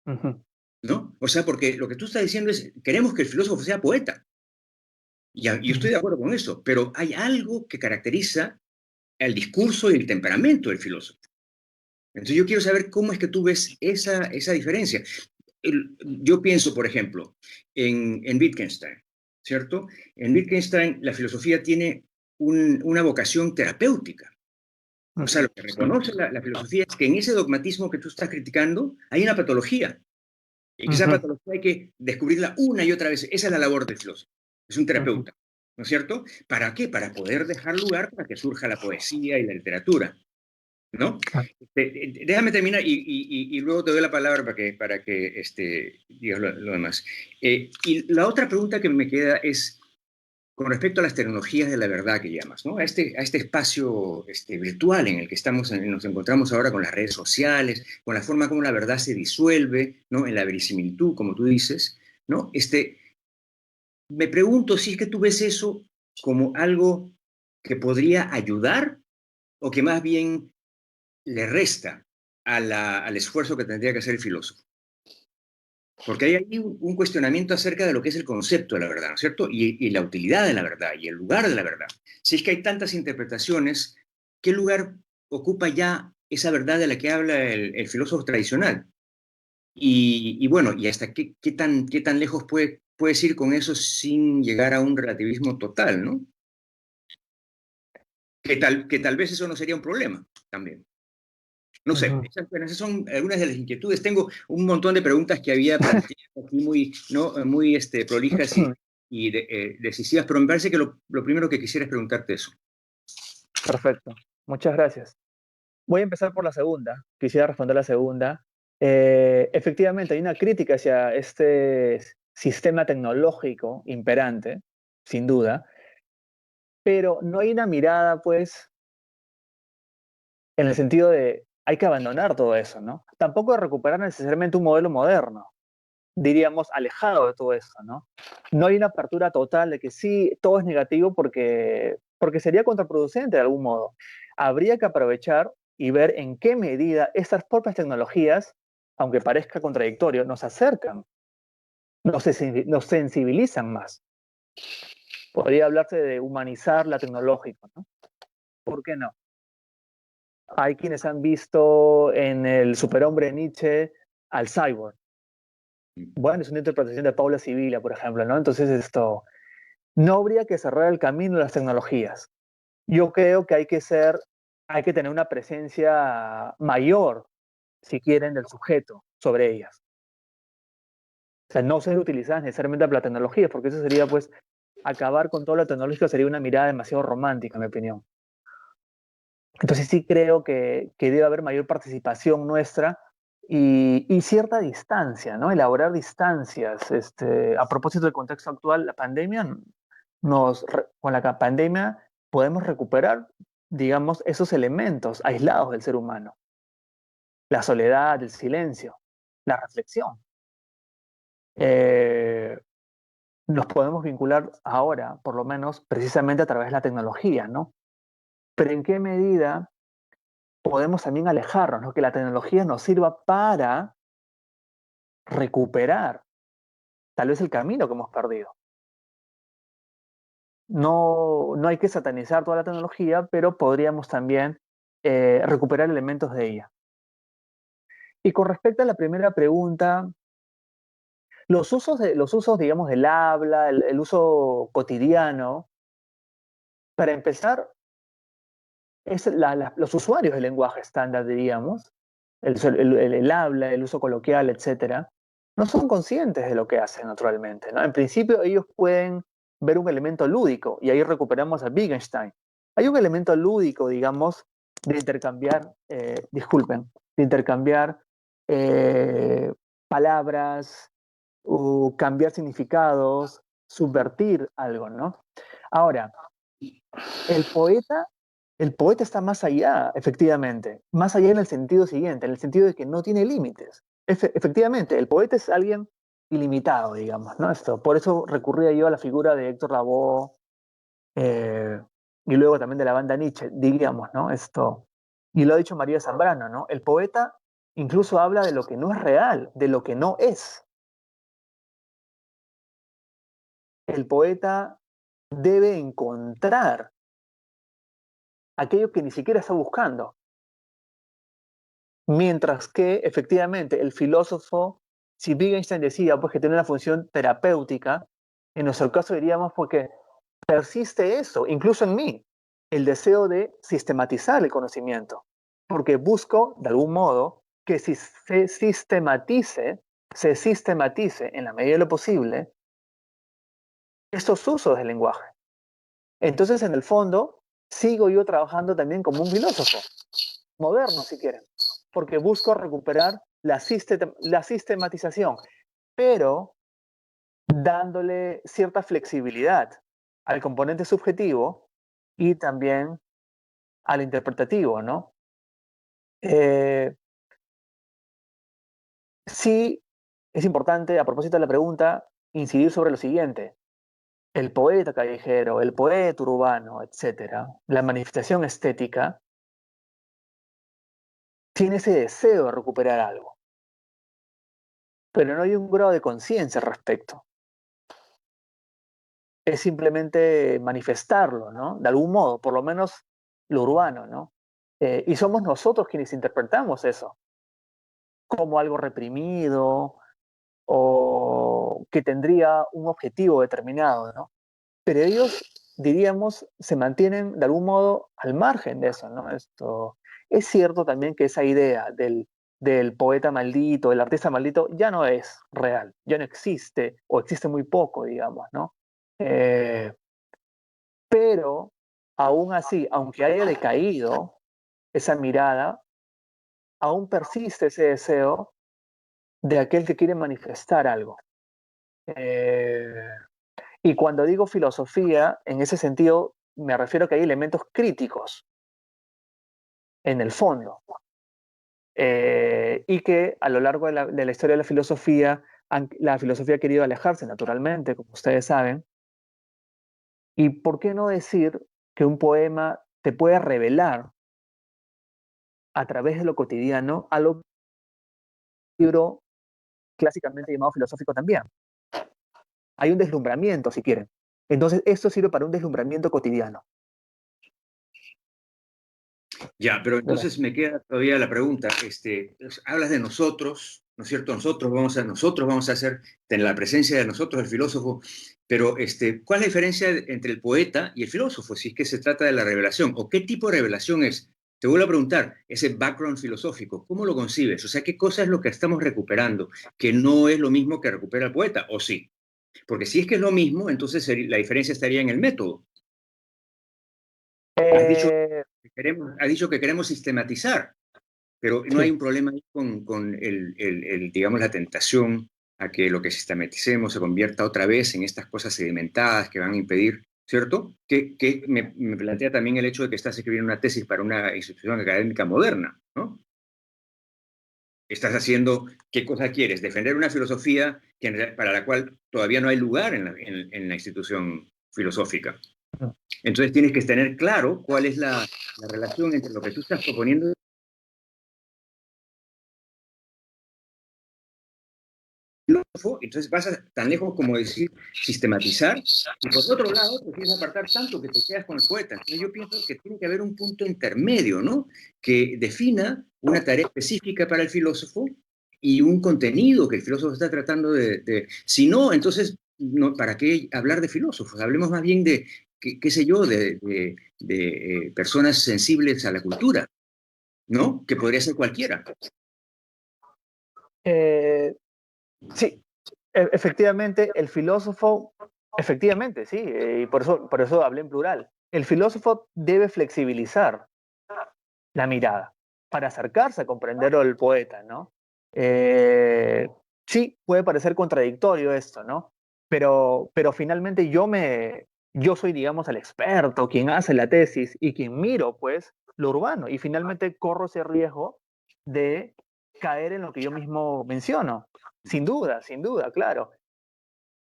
Uh-huh. ¿No? O sea, porque lo que tú estás diciendo es, queremos que el filósofo sea poeta. Y yo estoy de acuerdo con eso, pero hay algo que caracteriza el discurso y el temperamento del filósofo. Entonces yo quiero saber cómo es que tú ves esa diferencia. Yo pienso, por ejemplo, en Wittgenstein, ¿cierto? En Wittgenstein la filosofía tiene una vocación terapéutica. O sea, lo que reconoce la filosofía es que en ese dogmatismo que tú estás criticando hay una patología. Y quizá patología hay que descubrirla una y otra vez. Esa es la labor del filósofo. Es un terapeuta, ¿no es cierto? ¿Para qué? Para poder dejar lugar para que surja la poesía y la literatura, ¿no? Déjame terminar y luego te doy la palabra para que digas lo demás. Y la otra pregunta que me queda es con respecto a las tecnologías de la verdad que llamas, ¿no? A este espacio virtual en el que nos encontramos ahora con las redes sociales, con la forma como la verdad se disuelve, ¿no? En la verisimilitud, como tú dices, ¿no? Me pregunto si es que tú ves eso como algo que podría ayudar o que más bien le resta al esfuerzo que tendría que hacer el filósofo. Porque hay ahí un cuestionamiento acerca de lo que es el concepto de la verdad, ¿no es cierto? Y la utilidad de la verdad y el lugar de la verdad. Si es que hay tantas interpretaciones, ¿qué lugar ocupa ya esa verdad de la que habla el filósofo tradicional? Y bueno, y hasta qué tan lejos puedes ir con eso sin llegar a un relativismo total, ¿no? Que tal vez eso no sería un problema también. No sé, esas son algunas de las inquietudes. Tengo un montón de preguntas que había planteado aquí muy prolijas y decisivas, pero me parece que lo primero que quisiera es preguntarte eso. Perfecto, muchas gracias. Voy a empezar por la segunda. Quisiera responder la segunda. Efectivamente, hay una crítica hacia este sistema tecnológico imperante, sin duda, pero no hay una mirada, pues, en el sentido de hay que abandonar todo eso, ¿no? Tampoco de recuperar necesariamente un modelo moderno, diríamos, alejado de todo eso, ¿no? No hay una apertura total de que sí, todo es negativo porque sería contraproducente de algún modo. Habría que aprovechar y ver en qué medida estas propias tecnologías, aunque parezca contradictorio, nos acercan, nos sensibilizan más. Podría hablarse de humanizar la tecnológica, ¿no? ¿Por qué no? Hay quienes han visto en el superhombre de Nietzsche al cyborg. Bueno, es una interpretación de Paula Sibila, por ejemplo, ¿no? Entonces no habría que cerrar el camino a las tecnologías. Yo creo que hay que tener una presencia mayor, si quieren, del sujeto sobre ellas. O sea, no ser utilizadas necesariamente por la tecnología, porque eso sería, pues, acabar con todo lo tecnológico sería una mirada demasiado romántica, en mi opinión. Entonces sí creo que debe haber mayor participación nuestra y cierta distancia, ¿no? Elaborar distancias. A propósito del contexto actual, la pandemia, con la pandemia podemos recuperar, digamos, esos elementos aislados del ser humano. La soledad, el silencio, la reflexión. Eh, nos podemos vincular ahora, por lo menos, precisamente a través de la tecnología, ¿no? Pero ¿en qué medida podemos también alejarnos, ¿no? Que la tecnología nos sirva para recuperar tal vez el camino que hemos perdido? No hay que satanizar toda la tecnología, pero podríamos también recuperar elementos de ella. Y con respecto a la primera pregunta, los usos digamos, del habla, el uso cotidiano, para empezar, los usuarios del lenguaje estándar, diríamos, el habla, el uso coloquial, etcétera, no son conscientes de lo que hacen naturalmente, ¿no? En principio, ellos pueden ver un elemento lúdico, y ahí recuperamos a Wittgenstein. Hay un elemento lúdico, digamos, de intercambiar, de intercambiar palabras, o cambiar significados, subvertir algo, ¿no? Ahora, el poeta, el poeta está más allá, efectivamente, más allá en el sentido siguiente, en el sentido de que no tiene límites. Efectivamente, el poeta es alguien ilimitado, digamos, ¿no? Por eso recurría yo a la figura de Héctor Lavoe y luego también de la banda Nietzsche, digamos, ¿no? Y lo ha dicho María Zambrano, ¿no? El poeta incluso habla de lo que no es real, de lo que no es. El poeta debe encontrar aquello que ni siquiera está buscando. Mientras que, efectivamente, el filósofo, si Wittgenstein decía pues, que tiene una función terapéutica, en nuestro caso diríamos porque persiste eso, incluso en mí, el deseo de sistematizar el conocimiento, porque busco, de algún modo, que si se sistematice se sistematice en la medida de lo posible estos usos del lenguaje. Entonces, en el fondo, sigo yo trabajando también como un filósofo, moderno si quieren, porque busco recuperar la sistematización, pero dándole cierta flexibilidad al componente subjetivo y también al interpretativo, ¿no? Sí, es importante, a propósito de la pregunta, incidir sobre lo siguiente. El poeta callejero, el poeta urbano, etcétera, la manifestación estética, tiene ese deseo de recuperar algo, pero no hay un grado de conciencia al respecto. Es simplemente manifestarlo, ¿no? De algún modo, por lo menos lo urbano, ¿no? Y somos nosotros quienes interpretamos eso como algo reprimido o que tendría un objetivo determinado, ¿no? Pero ellos, diríamos, se mantienen de algún modo al margen de eso, ¿no? Esto, es cierto también que esa idea del poeta maldito, del artista maldito, ya no es real, ya no existe, o existe muy poco, digamos, ¿no? Eh, pero, aún así, aunque haya decaído esa mirada, aún persiste ese deseo de aquel que quiere manifestar algo. Eh, y cuando digo filosofía, en ese sentido, me refiero a que hay elementos críticos en el fondo, y que a lo largo de la historia de la filosofía ha querido alejarse naturalmente, como ustedes saben. Y por qué no decir que un poema te puede revelar a través de lo cotidiano algo que un libro clásicamente llamado filosófico también. Hay un deslumbramiento, si quieren. Entonces, esto sirve para un deslumbramiento cotidiano. Ya, pero entonces me queda todavía la pregunta, hablas de nosotros, ¿no es cierto? Nosotros vamos a hacer, en la presencia de nosotros, el filósofo, pero ¿cuál es la diferencia entre el poeta y el filósofo, si es que se trata de la revelación? ¿O qué tipo de revelación es? Te vuelvo a preguntar, ese background filosófico, ¿cómo lo concibes? O sea, ¿qué cosa es lo que estamos recuperando? Que no es lo mismo que recupera el poeta, ¿o sí? Porque si es que es lo mismo, entonces la diferencia estaría en el método. Has dicho Eh, ha dicho que queremos sistematizar, pero no hay sí. un problema ahí con digamos, la tentación a que lo que sistematicemos se convierta otra vez en estas cosas sedimentadas que van a impedir, ¿cierto? Que me plantea también el hecho de que estás escribiendo una tesis para una institución académica moderna, ¿no? Estás haciendo, ¿qué cosa quieres? Defender una filosofía para la cual todavía no hay lugar en la institución filosófica. Entonces tienes que tener claro cuál es la relación entre lo que tú estás proponiendo. Entonces vas tan lejos como decir sistematizar, y por otro lado te quieres apartar tanto que te quedas con el poeta. Entonces yo pienso que tiene que haber un punto intermedio, ¿no? Que defina una tarea específica para el filósofo y un contenido que el filósofo está tratando Si no, entonces, no, ¿para qué hablar de filósofos? Hablemos más bien de, qué sé yo, de personas sensibles a la cultura, ¿no? Que podría ser cualquiera. Sí, efectivamente, el filósofo, efectivamente, sí, y por eso hablé en plural. El filósofo debe flexibilizar la mirada para acercarse a comprender al poeta, ¿no? Sí, puede parecer contradictorio esto, ¿no? Pero finalmente yo soy, digamos, el experto, quien hace la tesis y quien miro, pues, lo urbano, y finalmente corro ese riesgo de caer en lo que yo mismo menciono. Sin duda, claro.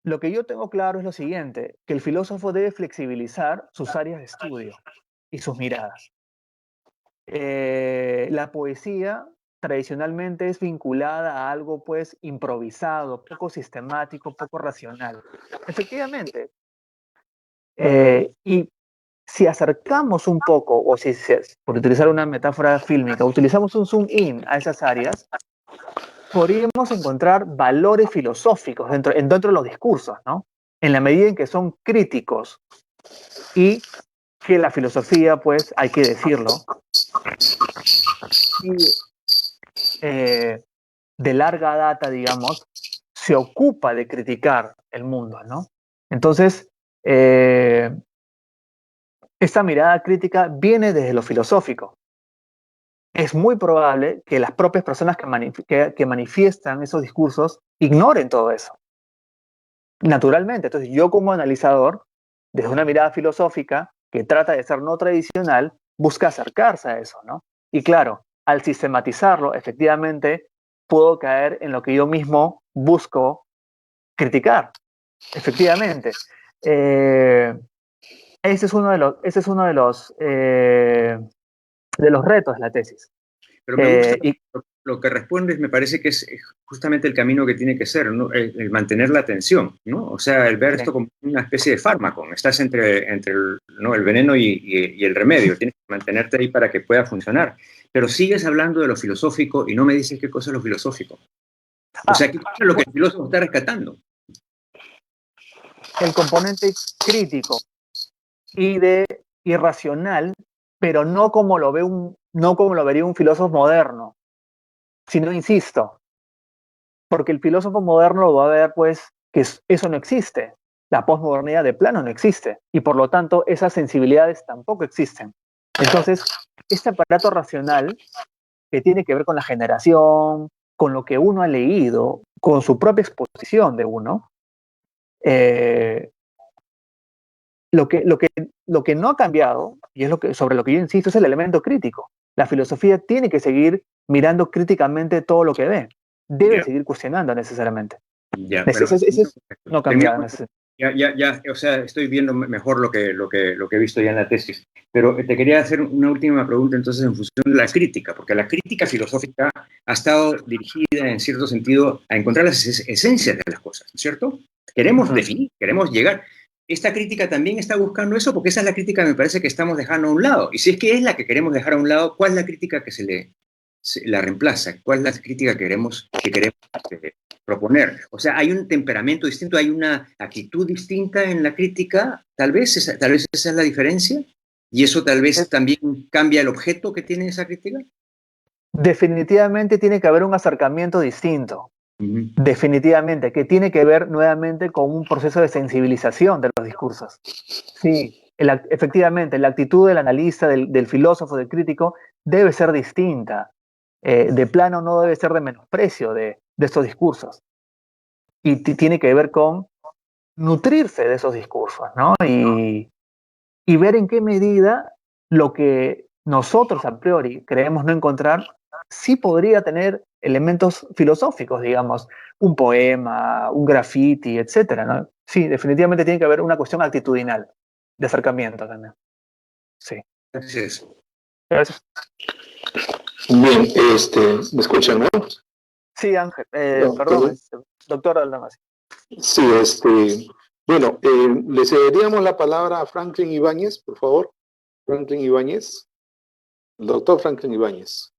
Lo que yo tengo claro es lo siguiente, que el filósofo debe flexibilizar sus áreas de estudio y sus miradas. La poesía tradicionalmente es vinculada a algo pues improvisado, poco sistemático, poco racional. Efectivamente. Y si acercamos un poco, o si, por utilizar una metáfora fílmica, utilizamos un zoom in a esas áreas, podríamos encontrar valores filosóficos dentro de los discursos, ¿no? En la medida en que son críticos y que la filosofía, pues, hay que decirlo, y, de larga data, digamos, se ocupa de criticar el mundo, ¿no? Entonces, esta mirada crítica viene desde lo filosófico. Es muy probable que las propias personas que manifiestan esos discursos ignoren todo eso. Naturalmente, entonces yo como analizador, desde una mirada filosófica que trata de ser no tradicional, busca acercarse a eso, ¿no? Y claro, al sistematizarlo, efectivamente, puedo caer en lo que yo mismo busco criticar, efectivamente. Ese es uno de los retos de la tesis. Pero me gusta lo que respondes, me parece que es justamente el camino que tiene que ser, ¿no? El mantener la atención, ¿no? O sea, el ver esto como una especie de fármaco. Estás entre ¿no? el veneno y el remedio. Tienes que mantenerte ahí para que pueda funcionar. Pero sigues hablando de lo filosófico y no me dices qué cosa es lo filosófico. O sea, ¿qué cosa es lo que el filósofo está rescatando? El componente crítico y de irracional, pero no como lo vería un filósofo moderno, sino, insisto, porque el filósofo moderno lo va a ver, pues, que eso no existe. La posmodernidad de plano no existe, y por lo tanto esas sensibilidades tampoco existen. Entonces, este aparato racional, que tiene que ver con la generación, con lo que uno ha leído, con su propia exposición de uno, lo que no ha cambiado, y es sobre lo que yo insisto, es el elemento crítico. La filosofía tiene que seguir mirando críticamente todo lo que ve. Debe seguir cuestionando necesariamente. Ya, No cambiado. Ya, o sea, estoy viendo mejor lo que he visto ya en la tesis. Pero te quería hacer una última pregunta entonces en función de la crítica, porque la crítica filosófica ha estado dirigida en cierto sentido a encontrar las esencias de las cosas, ¿no es cierto? Queremos definir, queremos llegar. Esta crítica también está buscando eso, porque esa es la crítica que me parece que estamos dejando a un lado. Y si es que es la que queremos dejar a un lado, ¿cuál es la crítica que la reemplaza? ¿Cuál es la crítica que queremos proponer? O sea, hay un temperamento distinto, hay una actitud distinta en la crítica, tal vez esa es la diferencia, y eso tal vez también cambia el objeto que tiene esa crítica. Definitivamente tiene que haber un acercamiento distinto. Definitivamente, que tiene que ver nuevamente con un proceso de sensibilización de los discursos. Sí, efectivamente, la actitud del analista, del filósofo, del crítico, debe ser distinta. De plano no debe ser de menosprecio de estos discursos. Y tiene que ver con nutrirse de esos discursos, ¿no? Y ver en qué medida lo que nosotros a priori creemos no encontrar sí podría tener elementos filosóficos, digamos, un poema, un graffiti, etcétera, ¿no? Sí, definitivamente tiene que haber una cuestión actitudinal de acercamiento también. Sí. Gracias. Gracias. Bien, ¿me escuchan, no? Sí, Ángel, perdón, doctor Aldama. Sí, bueno, le cederíamos la palabra a Franklin Ibáñez, por favor. Franklin Ibáñez. El doctor Franklin Ibáñez.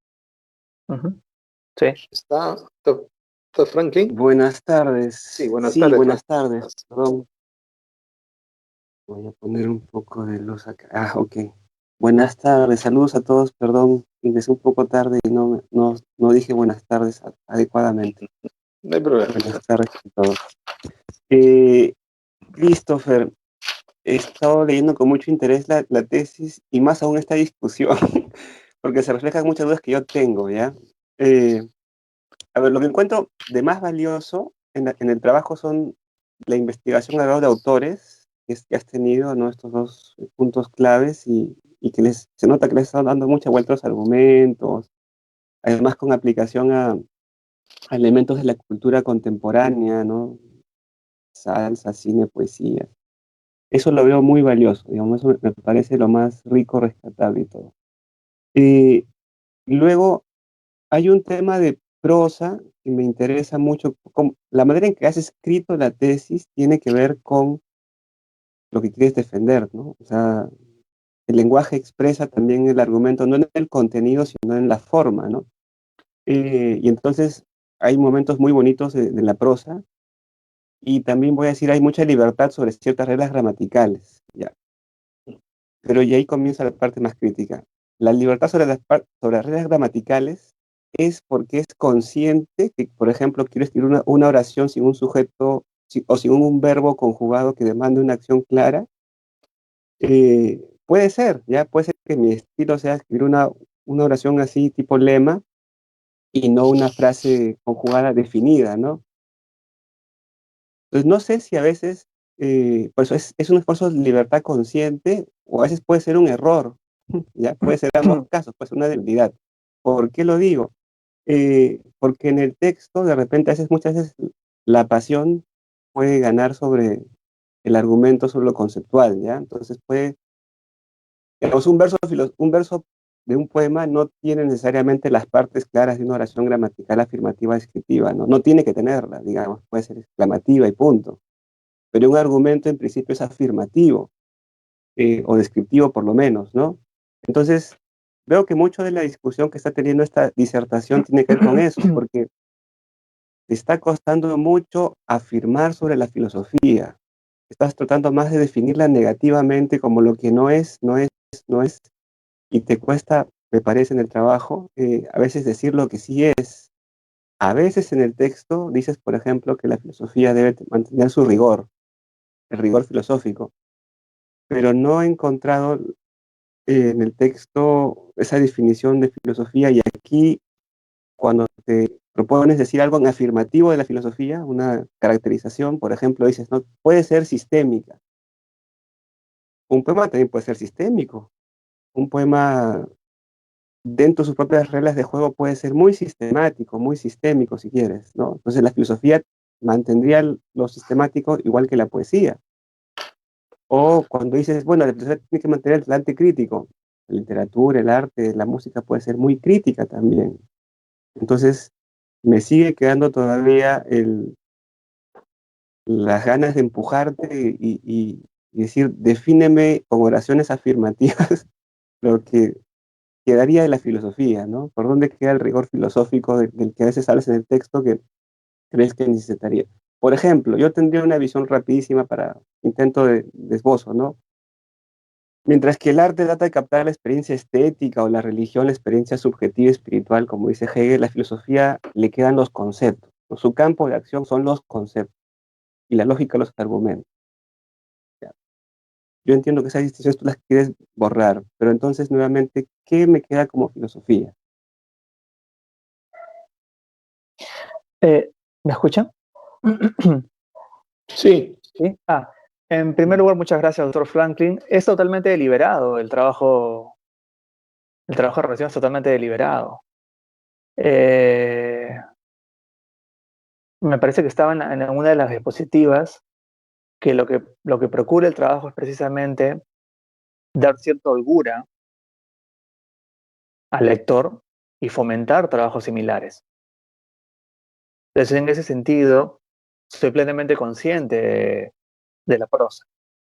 Sí. ¿Está Franklin? Buenas tardes. Sí, buenas tardes. Buenas tardes. Perdón. Voy a poner un poco de luz acá. Ok. Buenas tardes. Saludos a todos. Perdón, ingresé un poco tarde y no dije buenas tardes adecuadamente. No hay problema. Buenas tardes a todos. Christopher, he estado leyendo con mucho interés la tesis y más aún esta discusión, porque se reflejan muchas dudas que yo tengo, ¿ya? A ver, lo que encuentro de más valioso en el trabajo son la investigación alrededor de autores que has tenido, ¿no? Estos dos puntos claves y que se nota que les están dando mucha vuelta a los argumentos, además con aplicación a elementos de la cultura contemporánea, ¿no? Salsa, cine, poesía. Eso lo veo muy valioso, digamos, eso me parece lo más rico, rescatable y todo. Luego, hay un tema de prosa que me interesa mucho. La manera en que has escrito la tesis tiene que ver con lo que quieres defender, ¿no? O sea, el lenguaje expresa también el argumento, no en el contenido, sino en la forma, ¿no? Y entonces hay momentos muy bonitos de la prosa, y también voy a decir, hay mucha libertad sobre ciertas reglas gramaticales, ¿ya? Pero y ahí comienza la parte más crítica. La libertad sobre las reglas gramaticales es porque es consciente que, por ejemplo, quiero escribir una oración sin un sujeto o sin un verbo conjugado que demande una acción clara. Puede ser, ya puede ser que mi estilo sea escribir una oración así tipo lema y no una frase conjugada definida, ¿no? Entonces no sé si a veces, por eso es un esfuerzo de libertad consciente o a veces puede ser un error, ya puede ser ambos casos, puede ser una debilidad. ¿Por qué lo digo? Porque en el texto de repente muchas veces la pasión puede ganar sobre el argumento, sobre lo conceptual, ¿ya? Entonces digamos, un verso de un poema no tiene necesariamente las partes claras de una oración gramatical afirmativa descriptiva, ¿no? No tiene que tenerla, digamos, puede ser exclamativa y punto. Pero un argumento en principio es afirmativo, o descriptivo por lo menos, ¿no? Entonces, veo que mucho de la discusión que está teniendo esta disertación tiene que ver con eso, porque te está costando mucho afirmar sobre la filosofía. Estás tratando más de definirla negativamente como lo que no es, no es, no es, y te cuesta, me parece, en el trabajo, a veces decir lo que sí es. A veces en el texto dices, por ejemplo, que la filosofía debe mantener su rigor, el rigor filosófico, pero no he encontrado en el texto esa definición de filosofía, y aquí cuando te propones decir algo en afirmativo de la filosofía, una caracterización, por ejemplo, dices, no, puede ser sistémica. Un poema también puede ser sistémico. Un poema dentro de sus propias reglas de juego puede ser muy sistemático, muy sistémico, si quieres, ¿no? Entonces la filosofía mantendría lo sistemático igual que la poesía. O cuando dices, bueno, la filosofía tiene que mantener el talante crítico. La literatura, el arte, la música puede ser muy crítica también. Entonces, me sigue quedando todavía las ganas de empujarte y decir, defíneme con oraciones afirmativas lo que quedaría de la filosofía, ¿no? ¿Por dónde queda el rigor filosófico del que a veces hablas en el texto que crees que necesitaría? Por ejemplo, yo tendría una visión rapidísima para intento de esbozo, ¿no? Mientras que el arte trata de captar la experiencia estética o la religión, la experiencia subjetiva y espiritual, como dice Hegel, la filosofía le quedan los conceptos. Su campo de acción son los conceptos y la lógica los argumentos. Yo entiendo que esas distinciones tú las quieres borrar, pero entonces nuevamente, ¿qué me queda como filosofía? ¿Me escuchan? Sí. ¿Sí? En primer lugar, muchas gracias, doctor Franklin. Es totalmente deliberado el trabajo de revisión es totalmente deliberado. Me parece que estaba en una de las diapositivas que lo que procura el trabajo es precisamente dar cierta holgura al lector y fomentar trabajos similares. Entonces, en ese sentido, soy plenamente consciente de la prosa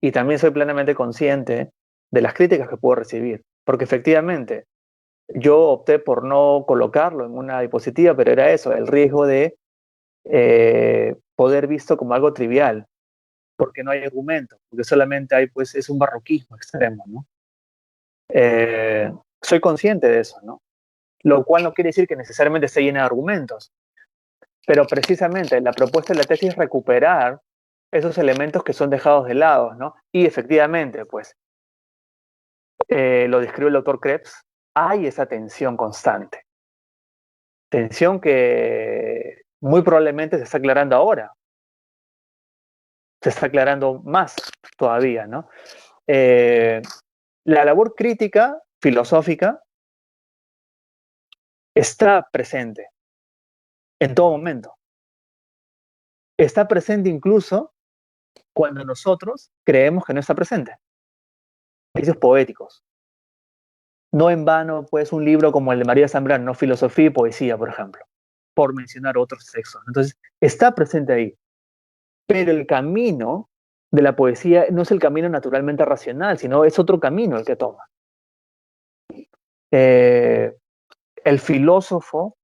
y también soy plenamente consciente de las críticas que puedo recibir, porque efectivamente yo opté por no colocarlo en una diapositiva, pero era eso, el riesgo de poder visto como algo trivial, porque no hay argumento, porque solamente hay, pues, es un barroquismo extremo, ¿no? Soy consciente de eso, ¿no? Lo cual no quiere decir que necesariamente esté llena de argumentos, pero precisamente la propuesta de la tesis es recuperar esos elementos que son dejados de lado, ¿no? Y efectivamente, pues, lo describe el doctor Krebs, hay esa tensión constante. Tensión que muy probablemente se está aclarando ahora. Se está aclarando más todavía, ¿no? La labor crítica, filosófica, está presente en todo momento. Está presente incluso cuando nosotros creemos que no está presente. Ejercicios poéticos. No en vano, pues, un libro como el de María Zambrano, ¿no? Filosofía y poesía, por ejemplo, por mencionar otros textos. Entonces, está presente ahí. Pero el camino de la poesía no es el camino naturalmente racional, sino es otro camino el que toma. El filósofo,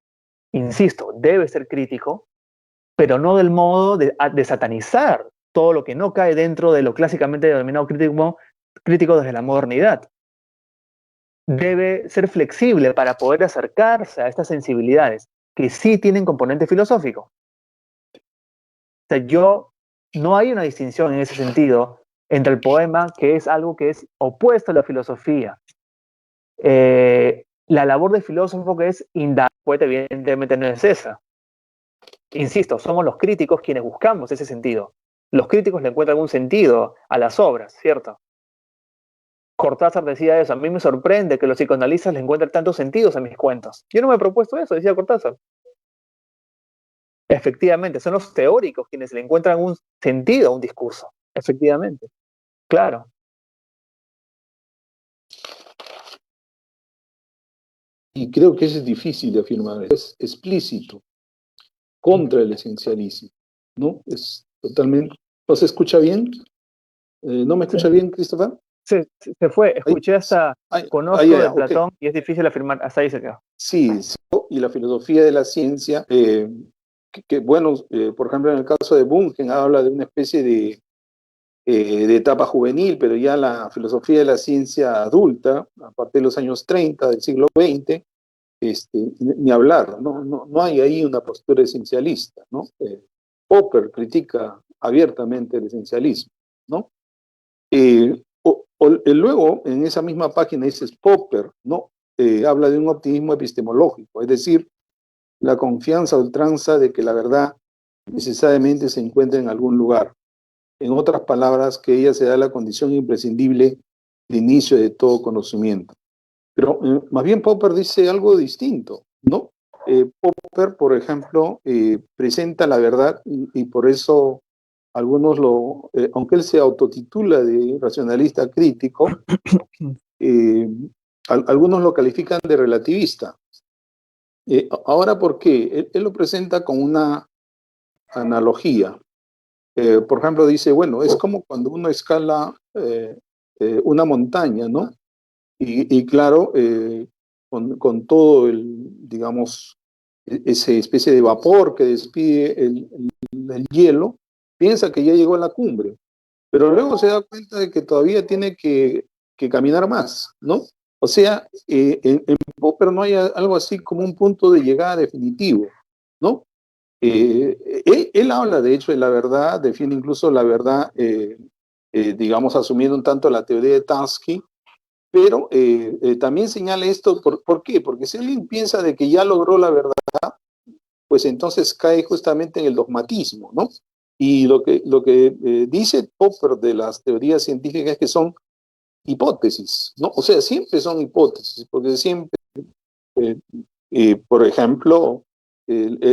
insisto, debe ser crítico, pero no del modo de satanizar todo lo que no cae dentro de lo clásicamente denominado crítico desde la modernidad. debe ser flexible para poder acercarse a estas sensibilidades que sí tienen componente filosófico. O sea, no hay una distinción en ese sentido entre el poema, que es algo que es opuesto a la filosofía. La labor del filósofo que es indagar, poeta evidentemente no es esa. Insisto, somos los críticos quienes buscamos ese sentido. Los críticos le encuentran algún sentido a las obras, ¿cierto? Cortázar decía eso, a mí me sorprende que los psicoanalistas le encuentren tantos sentidos a mis cuentos. Yo no me he propuesto eso, decía Cortázar. Efectivamente, son los teóricos quienes le encuentran un sentido a un discurso. Efectivamente, claro. Y creo que eso es difícil de afirmar, es explícito, contra el esencialismo, ¿no? Es totalmente... ¿No se escucha bien? ¿No me escucha bien, Christopher? Se fue, escuché hasta conozco de Platón y es difícil afirmar, hasta ahí se quedó. Sí, y la filosofía de la ciencia, bueno, por ejemplo, en el caso de Bunge habla de una especie de etapa juvenil, pero ya la filosofía de la ciencia adulta, a partir de los años 30 del siglo XX, ni hablar, no hay ahí una postura esencialista, ¿no? Popper critica abiertamente el esencialismo, ¿no? Luego, en esa misma página dices Popper, ¿no? Habla de un optimismo epistemológico, es decir, la confianza a ultranza de que la verdad necesariamente se encuentra en algún lugar. En otras palabras, que ella se da la condición imprescindible de inicio de todo conocimiento. Pero más bien Popper dice algo distinto, ¿no? Popper, por ejemplo, presenta la verdad y por eso algunos aunque él se autotitula de racionalista crítico, algunos lo califican de relativista. Ahora, ¿por qué? Él lo presenta con una analogía. Por ejemplo, dice, bueno, es como cuando uno escala una montaña, ¿no? Y claro, con todo digamos, esa especie de vapor que despide el hielo, piensa que ya llegó a la cumbre, pero luego se da cuenta de que todavía tiene que caminar más, ¿no? O sea, en Popper no hay algo así como un punto de llegada definitivo, ¿no? Él habla, de hecho, de la verdad, defiende incluso la verdad, digamos, asumiendo un tanto la teoría de Tarski, pero también señala esto, ¿por qué? Porque si alguien piensa de que ya logró la verdad, pues entonces cae justamente en el dogmatismo, ¿no? Y lo que dice Popper de las teorías científicas es que son hipótesis, ¿no? O sea, siempre son hipótesis, porque siempre, por ejemplo,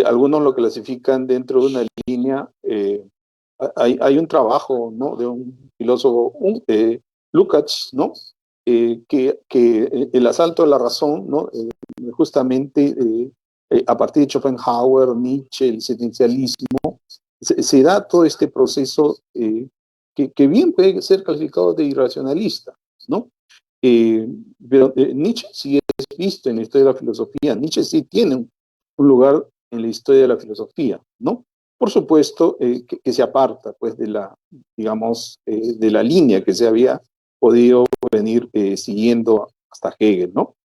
algunos lo clasifican dentro de una línea, hay un trabajo, ¿no? De un filósofo, Lukács, ¿no? Que el asalto a la razón, ¿no? Justamente a partir de Schopenhauer, Nietzsche, el existencialismo, se da todo este proceso que bien puede ser calificado de irracionalista, ¿no? Pero Nietzsche sí es visto en la historia de la filosofía, Nietzsche sí tiene un lugar en la historia de la filosofía, ¿no? Por supuesto que se aparta, pues, de la, digamos, de la línea que se había podido venir siguiendo hasta Hegel, ¿no?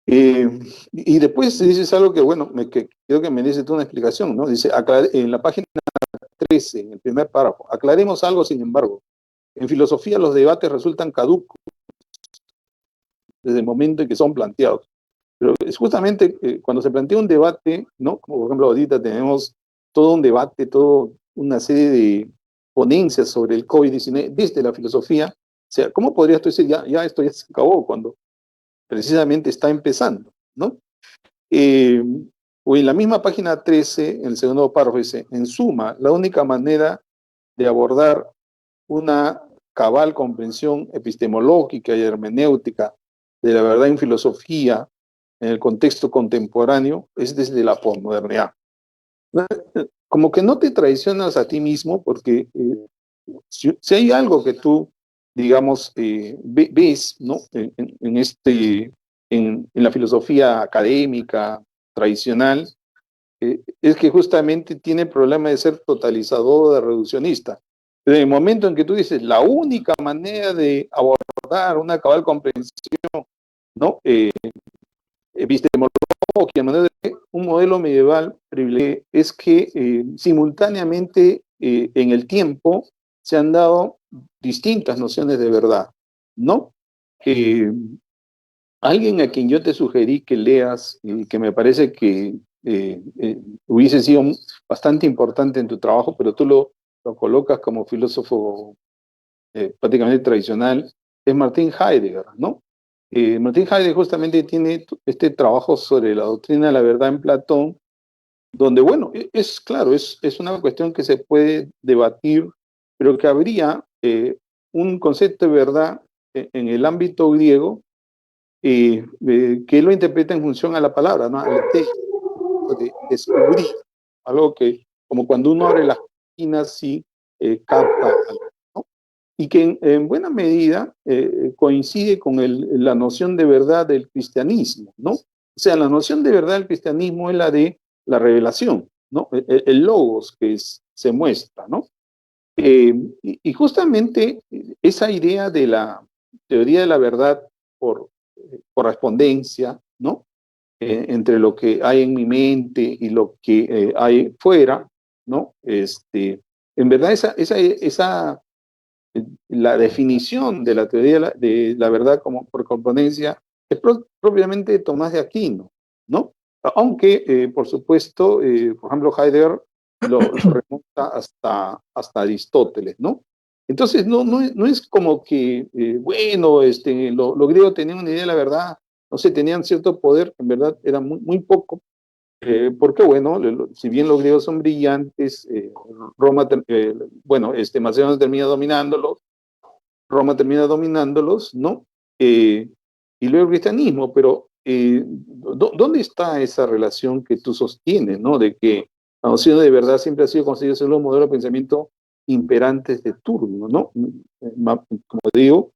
Y después dices algo que, bueno, que creo que merece una explicación, ¿no? Dice, en la página 13, en el primer párrafo, aclaremos algo, sin embargo. En filosofía los debates resultan caducos desde el momento en que son planteados. Pero es justamente cuando se plantea un debate, ¿no? Como por ejemplo ahorita tenemos todo un debate, toda una serie de ponencias sobre el COVID-19 desde la filosofía. O sea, ¿cómo podrías tú decir, ya esto ya se acabó cuando precisamente está empezando, ¿no? O en la misma página 13, en el segundo párrafo, dice, en suma, la única manera de abordar una cabal comprensión epistemológica y hermenéutica de la verdad en filosofía en el contexto contemporáneo es desde la posmodernidad. Como que no te traicionas a ti mismo porque si hay algo que tú, digamos, ves, ¿no? En la filosofía académica tradicional, es que justamente tiene el problema de ser totalizador, de reduccionista. Pero en el momento en que tú dices, la única manera de abordar abordar una cabal comprensión, ¿no? Epistemología, un modelo medieval es que simultáneamente en el tiempo se han dado distintas nociones de verdad, ¿no? Alguien a quien yo te sugerí que leas, que me parece que hubiese sido bastante importante en tu trabajo, pero tú lo colocas como filósofo prácticamente tradicional, es Martin Heidegger, ¿no? Martin Heidegger justamente tiene este trabajo sobre la doctrina de la verdad en Platón, donde, bueno, es claro, es una cuestión que se puede debatir, pero que habría un concepto de verdad en el ámbito griego que él lo interpreta en función a la palabra, ¿no? Al texto, de descubrir, algo que, como cuando uno abre las páginas y capta algo, ¿no? Y que en buena medida coincide con la noción de verdad del cristianismo, ¿no? O sea, la noción de verdad del cristianismo es la de la revelación, ¿no? El logos que se muestra, ¿no? Y justamente esa idea de la teoría de la verdad por correspondencia, ¿no? Entre lo que hay en mi mente y lo que hay fuera, ¿no? En verdad la definición de la teoría de la verdad como por componencia es propiamente de Tomás de Aquino, ¿no? Aunque, por supuesto, por ejemplo, Heidegger lo remonta hasta Aristóteles, ¿no? Entonces, no es como que, bueno, los griegos tenían una idea de la verdad, no sé, tenían cierto poder, en verdad era muy poco, porque bueno, si bien los griegos son brillantes, Macedonia termina dominándolos, Roma termina dominándolos, ¿no? Y luego el cristianismo, pero ¿dónde está esa relación que tú sostienes, ¿no? De que la noción de verdad siempre ha sido considerada ser un modelo de pensamiento imperantes de turno, ¿no? Como digo,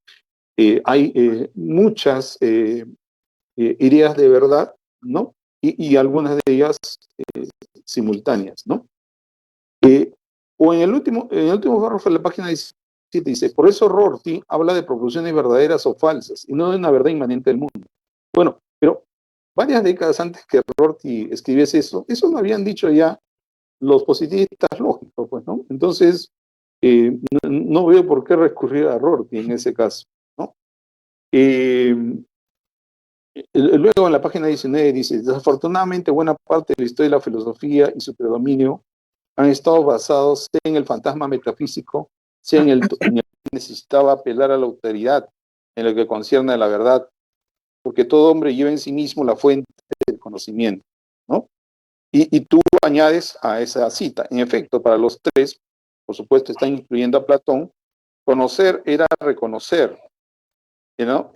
hay muchas ideas de verdad, ¿no? Y algunas de ellas simultáneas, ¿no? O en el último párrafo de la página 17 dice, por eso Rorty habla de proposiciones verdaderas o falsas, y no de una verdad inmanente del mundo. Bueno, pero varias décadas antes que Rorty escribiese eso lo habían dicho ya los positivistas lógicos, pues, ¿no? Entonces, no veo por qué recurrir a Rorty en ese caso, ¿no? Luego en la página 19 dice, desafortunadamente buena parte de la historia de la filosofía y su predominio han estado basados en el fantasma metafísico, sea en el que necesitaba apelar a la autoridad en lo que concierne a la verdad, porque todo hombre lleva en sí mismo la fuente del conocimiento, ¿no? Y tú añades a esa cita, en efecto, para los tres, por supuesto, están incluyendo a Platón, conocer era reconocer, ¿no?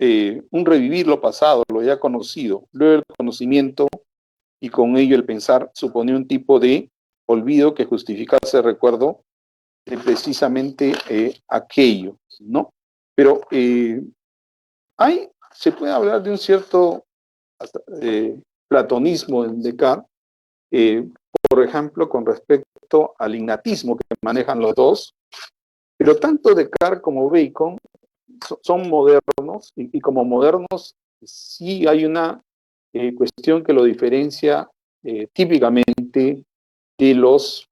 Un revivir lo pasado, lo ya conocido, luego el conocimiento y con ello el pensar suponía un tipo de olvido que justificase el recuerdo de precisamente aquello, ¿no? Pero se puede hablar de un cierto platonismo en Descartes, por ejemplo, con respecto al innatismo que manejan los dos, pero tanto Descartes como Bacon son modernos y como modernos sí hay una cuestión que lo diferencia típicamente de los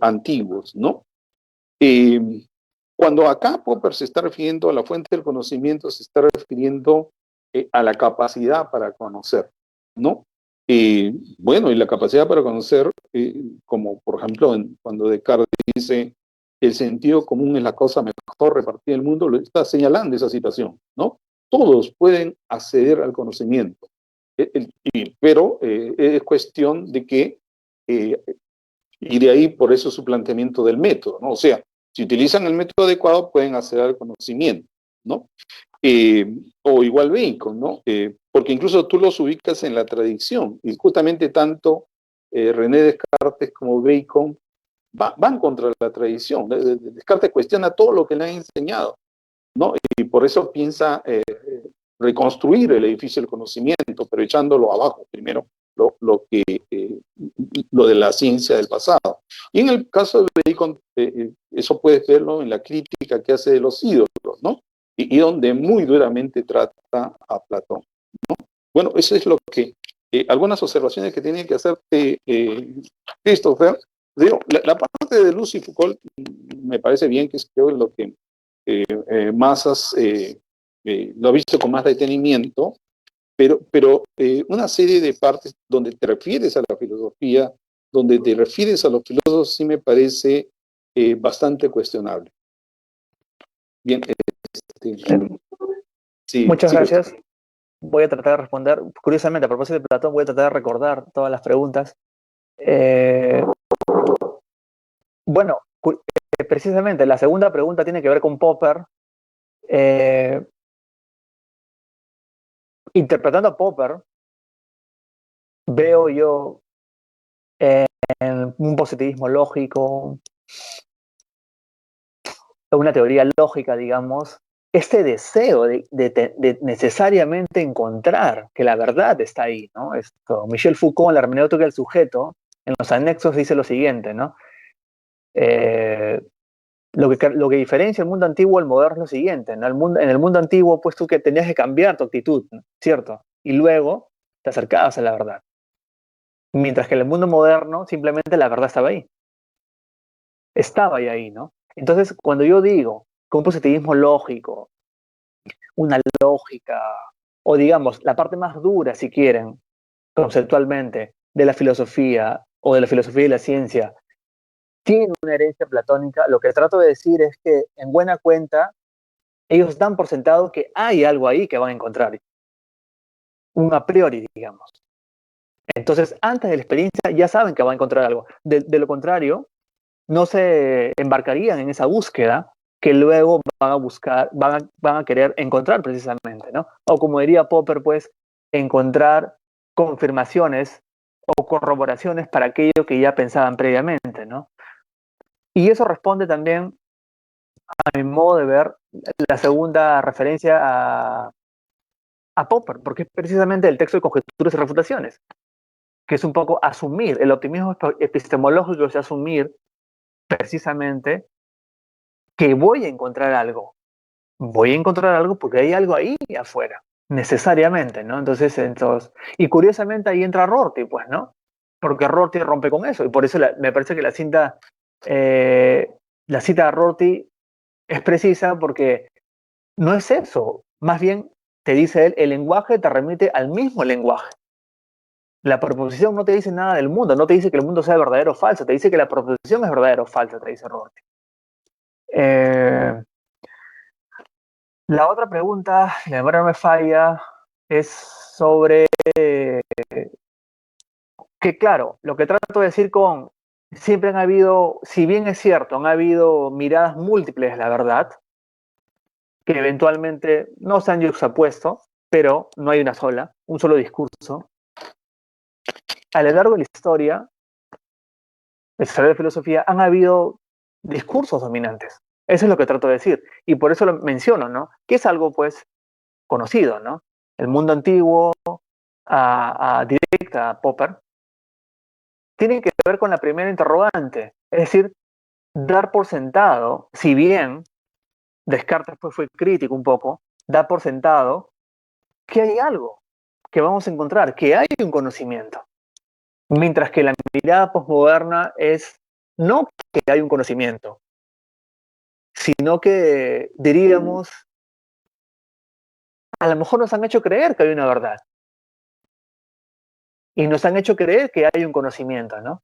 antiguos, ¿no? Cuando acá Popper se está refiriendo a la fuente del conocimiento, se está refiriendo a la capacidad para conocer, ¿no? Bueno, y la capacidad para conocer, como por ejemplo cuando Descartes dice el sentido común es la cosa mejor repartida del mundo, lo está señalando esa situación, ¿no? Todos pueden acceder al conocimiento, pero es cuestión de que, y de ahí por eso su planteamiento del método, ¿no? O sea, si utilizan el método adecuado pueden acceder al conocimiento, ¿no? O igual Bacon, ¿no? Porque incluso tú los ubicas en la tradición, y justamente tanto René Descartes como Bacon van contra la tradición. Descartes cuestiona todo lo que le han enseñado, ¿no? Y por eso piensa reconstruir el edificio del conocimiento, pero echándolo abajo primero, lo de la ciencia del pasado. Y en el caso de Bacon, eso puedes verlo en la crítica que hace de los ídolos, ¿no? y donde muy duramente trata a Platón, ¿no? Bueno, eso es lo que, algunas observaciones que tiene que hacer Christopher. Digo, la parte de Lucy Foucault me parece bien, que es creo lo que más lo ha visto con más detenimiento, pero una serie de partes donde te refieres a la filosofía, donde te refieres a los filósofos, sí me parece bastante cuestionable. Bien, sí, Muchas sí, gracias. Voy a tratar de responder. Curiosamente, a propósito de Platón, voy a tratar de recordar todas las preguntas. Eh, bueno, precisamente la segunda pregunta tiene que ver con Popper. Eh, Interpretando a Popper, veo yo en un positivismo lógico, una teoría lógica, digamos, este deseo de necesariamente encontrar que la verdad está ahí, ¿no? Esto, Michel Foucault, en la hermenéutica del sujeto, en los anexos dice lo siguiente, ¿no? Lo que diferencia el mundo antiguo del moderno es lo siguiente, ¿no? En el mundo antiguo, pues tú que tenías que cambiar tu actitud, ¿no? ¿Cierto? Y luego te acercabas a la verdad. Mientras que en el mundo moderno, simplemente la verdad estaba ahí. Estaba ahí, ¿no? Entonces, cuando yo digo que un positivismo lógico, una lógica, o digamos, la parte más dura, si quieren, conceptualmente, de la filosofía o de la filosofía y la ciencia, tiene una herencia platónica, lo que trato de decir es que, en buena cuenta, ellos dan por sentado que hay algo ahí que van a encontrar, un a priori, digamos. Entonces, antes de la experiencia, ya saben que van a encontrar algo. De lo contrario, no se embarcarían en esa búsqueda que luego van a buscar, van a querer encontrar precisamente, ¿no? O como diría Popper, pues, encontrar confirmaciones o corroboraciones para aquello que ya pensaban previamente, ¿no? Y eso responde también, a mi modo de ver, la segunda referencia a Popper, porque es precisamente el texto de conjeturas y refutaciones, que es un poco asumir, el optimismo epistemológico es asumir precisamente que voy a encontrar algo. Voy a encontrar algo porque hay algo ahí afuera, necesariamente, ¿no? Y curiosamente ahí entra Rorty, pues, ¿no? Porque Rorty rompe con eso, y por eso me parece que la cita de Rorty es precisa porque no es eso, más bien te dice él, el lenguaje te remite al mismo lenguaje. La proposición no te dice nada del mundo, no te dice que el mundo sea verdadero o falso, te dice que la proposición es verdadera o falsa, te dice Rorty. La otra pregunta, si la memoria no me falla, es sobre que, claro, lo que trato de decir siempre han habido, si bien es cierto, han habido miradas múltiples de la verdad, que eventualmente no se han yuxtapuesto, pero no hay una sola, un solo discurso. A lo largo de la historia de filosofía, han habido discursos dominantes. Eso es lo que trato de decir. Y por eso lo menciono, ¿no? Que es algo, pues, conocido, ¿no? El mundo antiguo, directa a Popper, tiene que ver con la primera interrogante. Es decir, dar por sentado, si bien Descartes pues fue crítico un poco, da por sentado que hay algo, que vamos a encontrar, que hay un conocimiento. Mientras que la mirada posmoderna es no que hay un conocimiento, sino que diríamos, a lo mejor nos han hecho creer que hay una verdad. Y nos han hecho creer que hay un conocimiento, ¿no?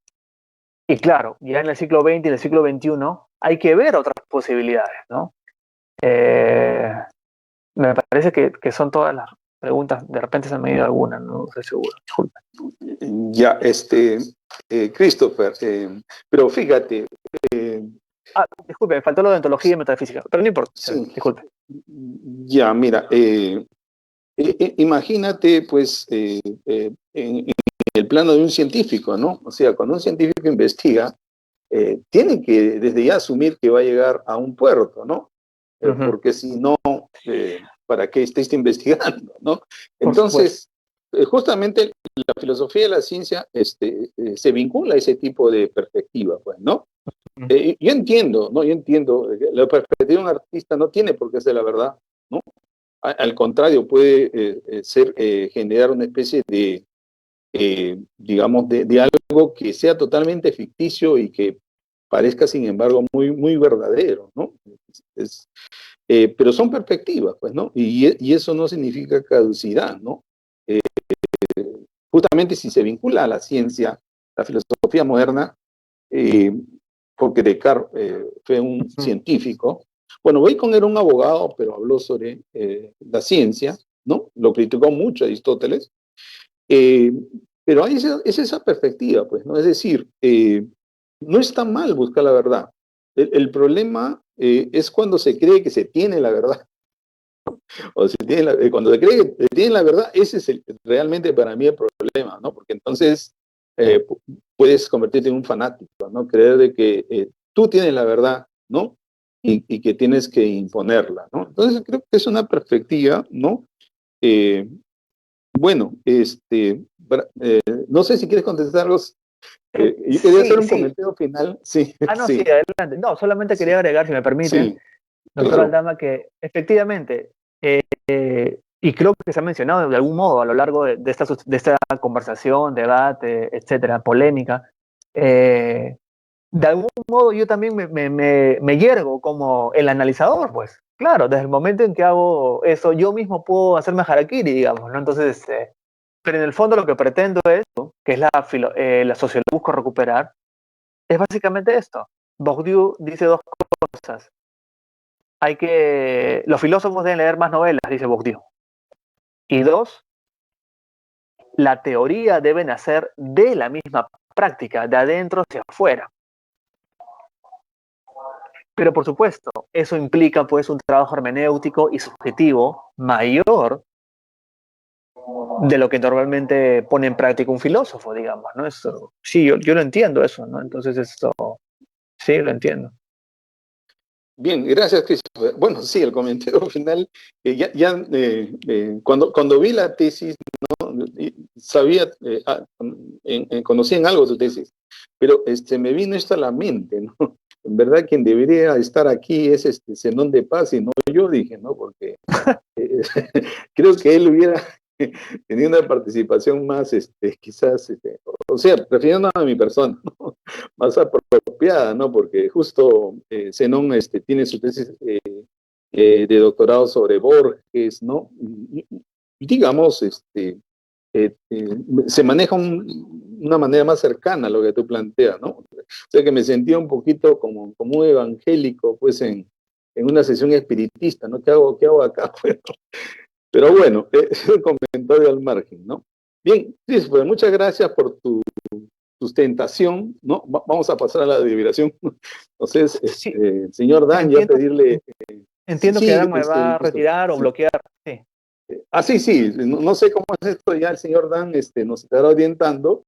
Y claro, ya en el siglo XX y en el siglo XXI hay que ver otras posibilidades, ¿no? Me parece que son todas las preguntas, de repente se me ha ido alguna, no estoy seguro, disculpe. Ya, Christopher, pero fíjate. Disculpe, me faltó lo de ontología y metafísica, pero no importa, Sí, disculpe. Ya, mira, imagínate, pues, en el plano de un científico, ¿no? O sea, cuando un científico investiga, tiene que desde ya asumir que va a llegar a un puerto, ¿no? Porque si no, ¿para qué estés investigando, no? Entonces, justamente la filosofía de la ciencia se vincula a ese tipo de perspectiva, pues, ¿no? Yo entiendo, ¿no? Yo entiendo, la perspectiva de un artista no tiene por qué ser la verdad, al contrario, puede generar una especie de, digamos, de algo que sea totalmente ficticio y que parezca, sin embargo, muy, muy verdadero, ¿no? Pero son perspectivas, pues, ¿no? Y eso no significa caducidad, ¿no? Justamente si se vincula a la ciencia, la filosofía moderna, porque Descartes fue un científico. Bueno, Bacon era un abogado, pero habló sobre la ciencia, ¿no? Lo criticó mucho Aristóteles, pero hay es esa perspectiva, pues, ¿no? Es decir, no está mal buscar la verdad. El problema es cuando se cree que se tiene la verdad. O se tiene cuando se cree que se tiene la verdad, ese es realmente para mí el problema, ¿no? Porque entonces puedes convertirte en un fanático, ¿no? Creer de que tú tienes la verdad, ¿no? Y que tienes que imponerla, ¿no? Entonces creo que es una perspectiva, ¿no? Bueno, no sé si quieres contestar algo. Yo quería hacer un comentario final. Sí, No, sí, sí, adelante. No, solamente quería agregar, si me permite, sí, doctor claro. Aldama, que efectivamente, y creo que se ha mencionado de algún modo a lo largo de esta conversación, debate, etcétera, polémica, de algún modo yo también me yergo como el analizador, pues. Claro, desde el momento en que hago eso, yo mismo puedo hacerme harakiri, digamos, ¿no? Entonces, pero en el fondo lo que pretendo es, ¿no? Que es la sociología que busco recuperar, es básicamente esto. Bourdieu dice dos cosas. Los filósofos deben leer más novelas, dice Bourdieu. Y dos, la teoría debe nacer de la misma práctica, de adentro hacia afuera. Pero por supuesto, eso implica pues un trabajo hermenéutico y subjetivo mayor de lo que normalmente pone en práctica un filósofo, digamos, ¿no? Eso, sí, yo lo entiendo eso, ¿no? Entonces esto, sí, lo entiendo. Bien, gracias, Christopher. Bueno, sí, el comentario final, cuando vi la tesis, ¿no? Sabía, conocía en algo tu tesis, pero me vino esto a la mente, ¿no? En verdad, quien debería estar aquí es Zenón de Paz y no yo, dije, ¿no? Porque creo que él hubiera tenido una participación más, quizás, o sea, refiriéndome a mi persona, ¿no? Más apropiada, ¿no? Porque justo Zenón tiene su tesis de doctorado sobre Borges, ¿no? Y digamos, se maneja una manera más cercana a lo que tú planteas, ¿no? O sea que me sentía un poquito como un evangélico, pues, en una sesión espiritista, ¿no? ¿Qué hago acá? Pero bueno, es un comentario al margen, ¿no? Bien, pues muchas gracias por tu sustentación, ¿no? Vamos a pasar a la deliberación. Entonces, Sí, señor Dan, ya pedirle... Entiendo que Adam me va a retirar o bloquear. Sí. Sí, sí, no sé cómo es esto, ya el señor Dan nos estará orientando,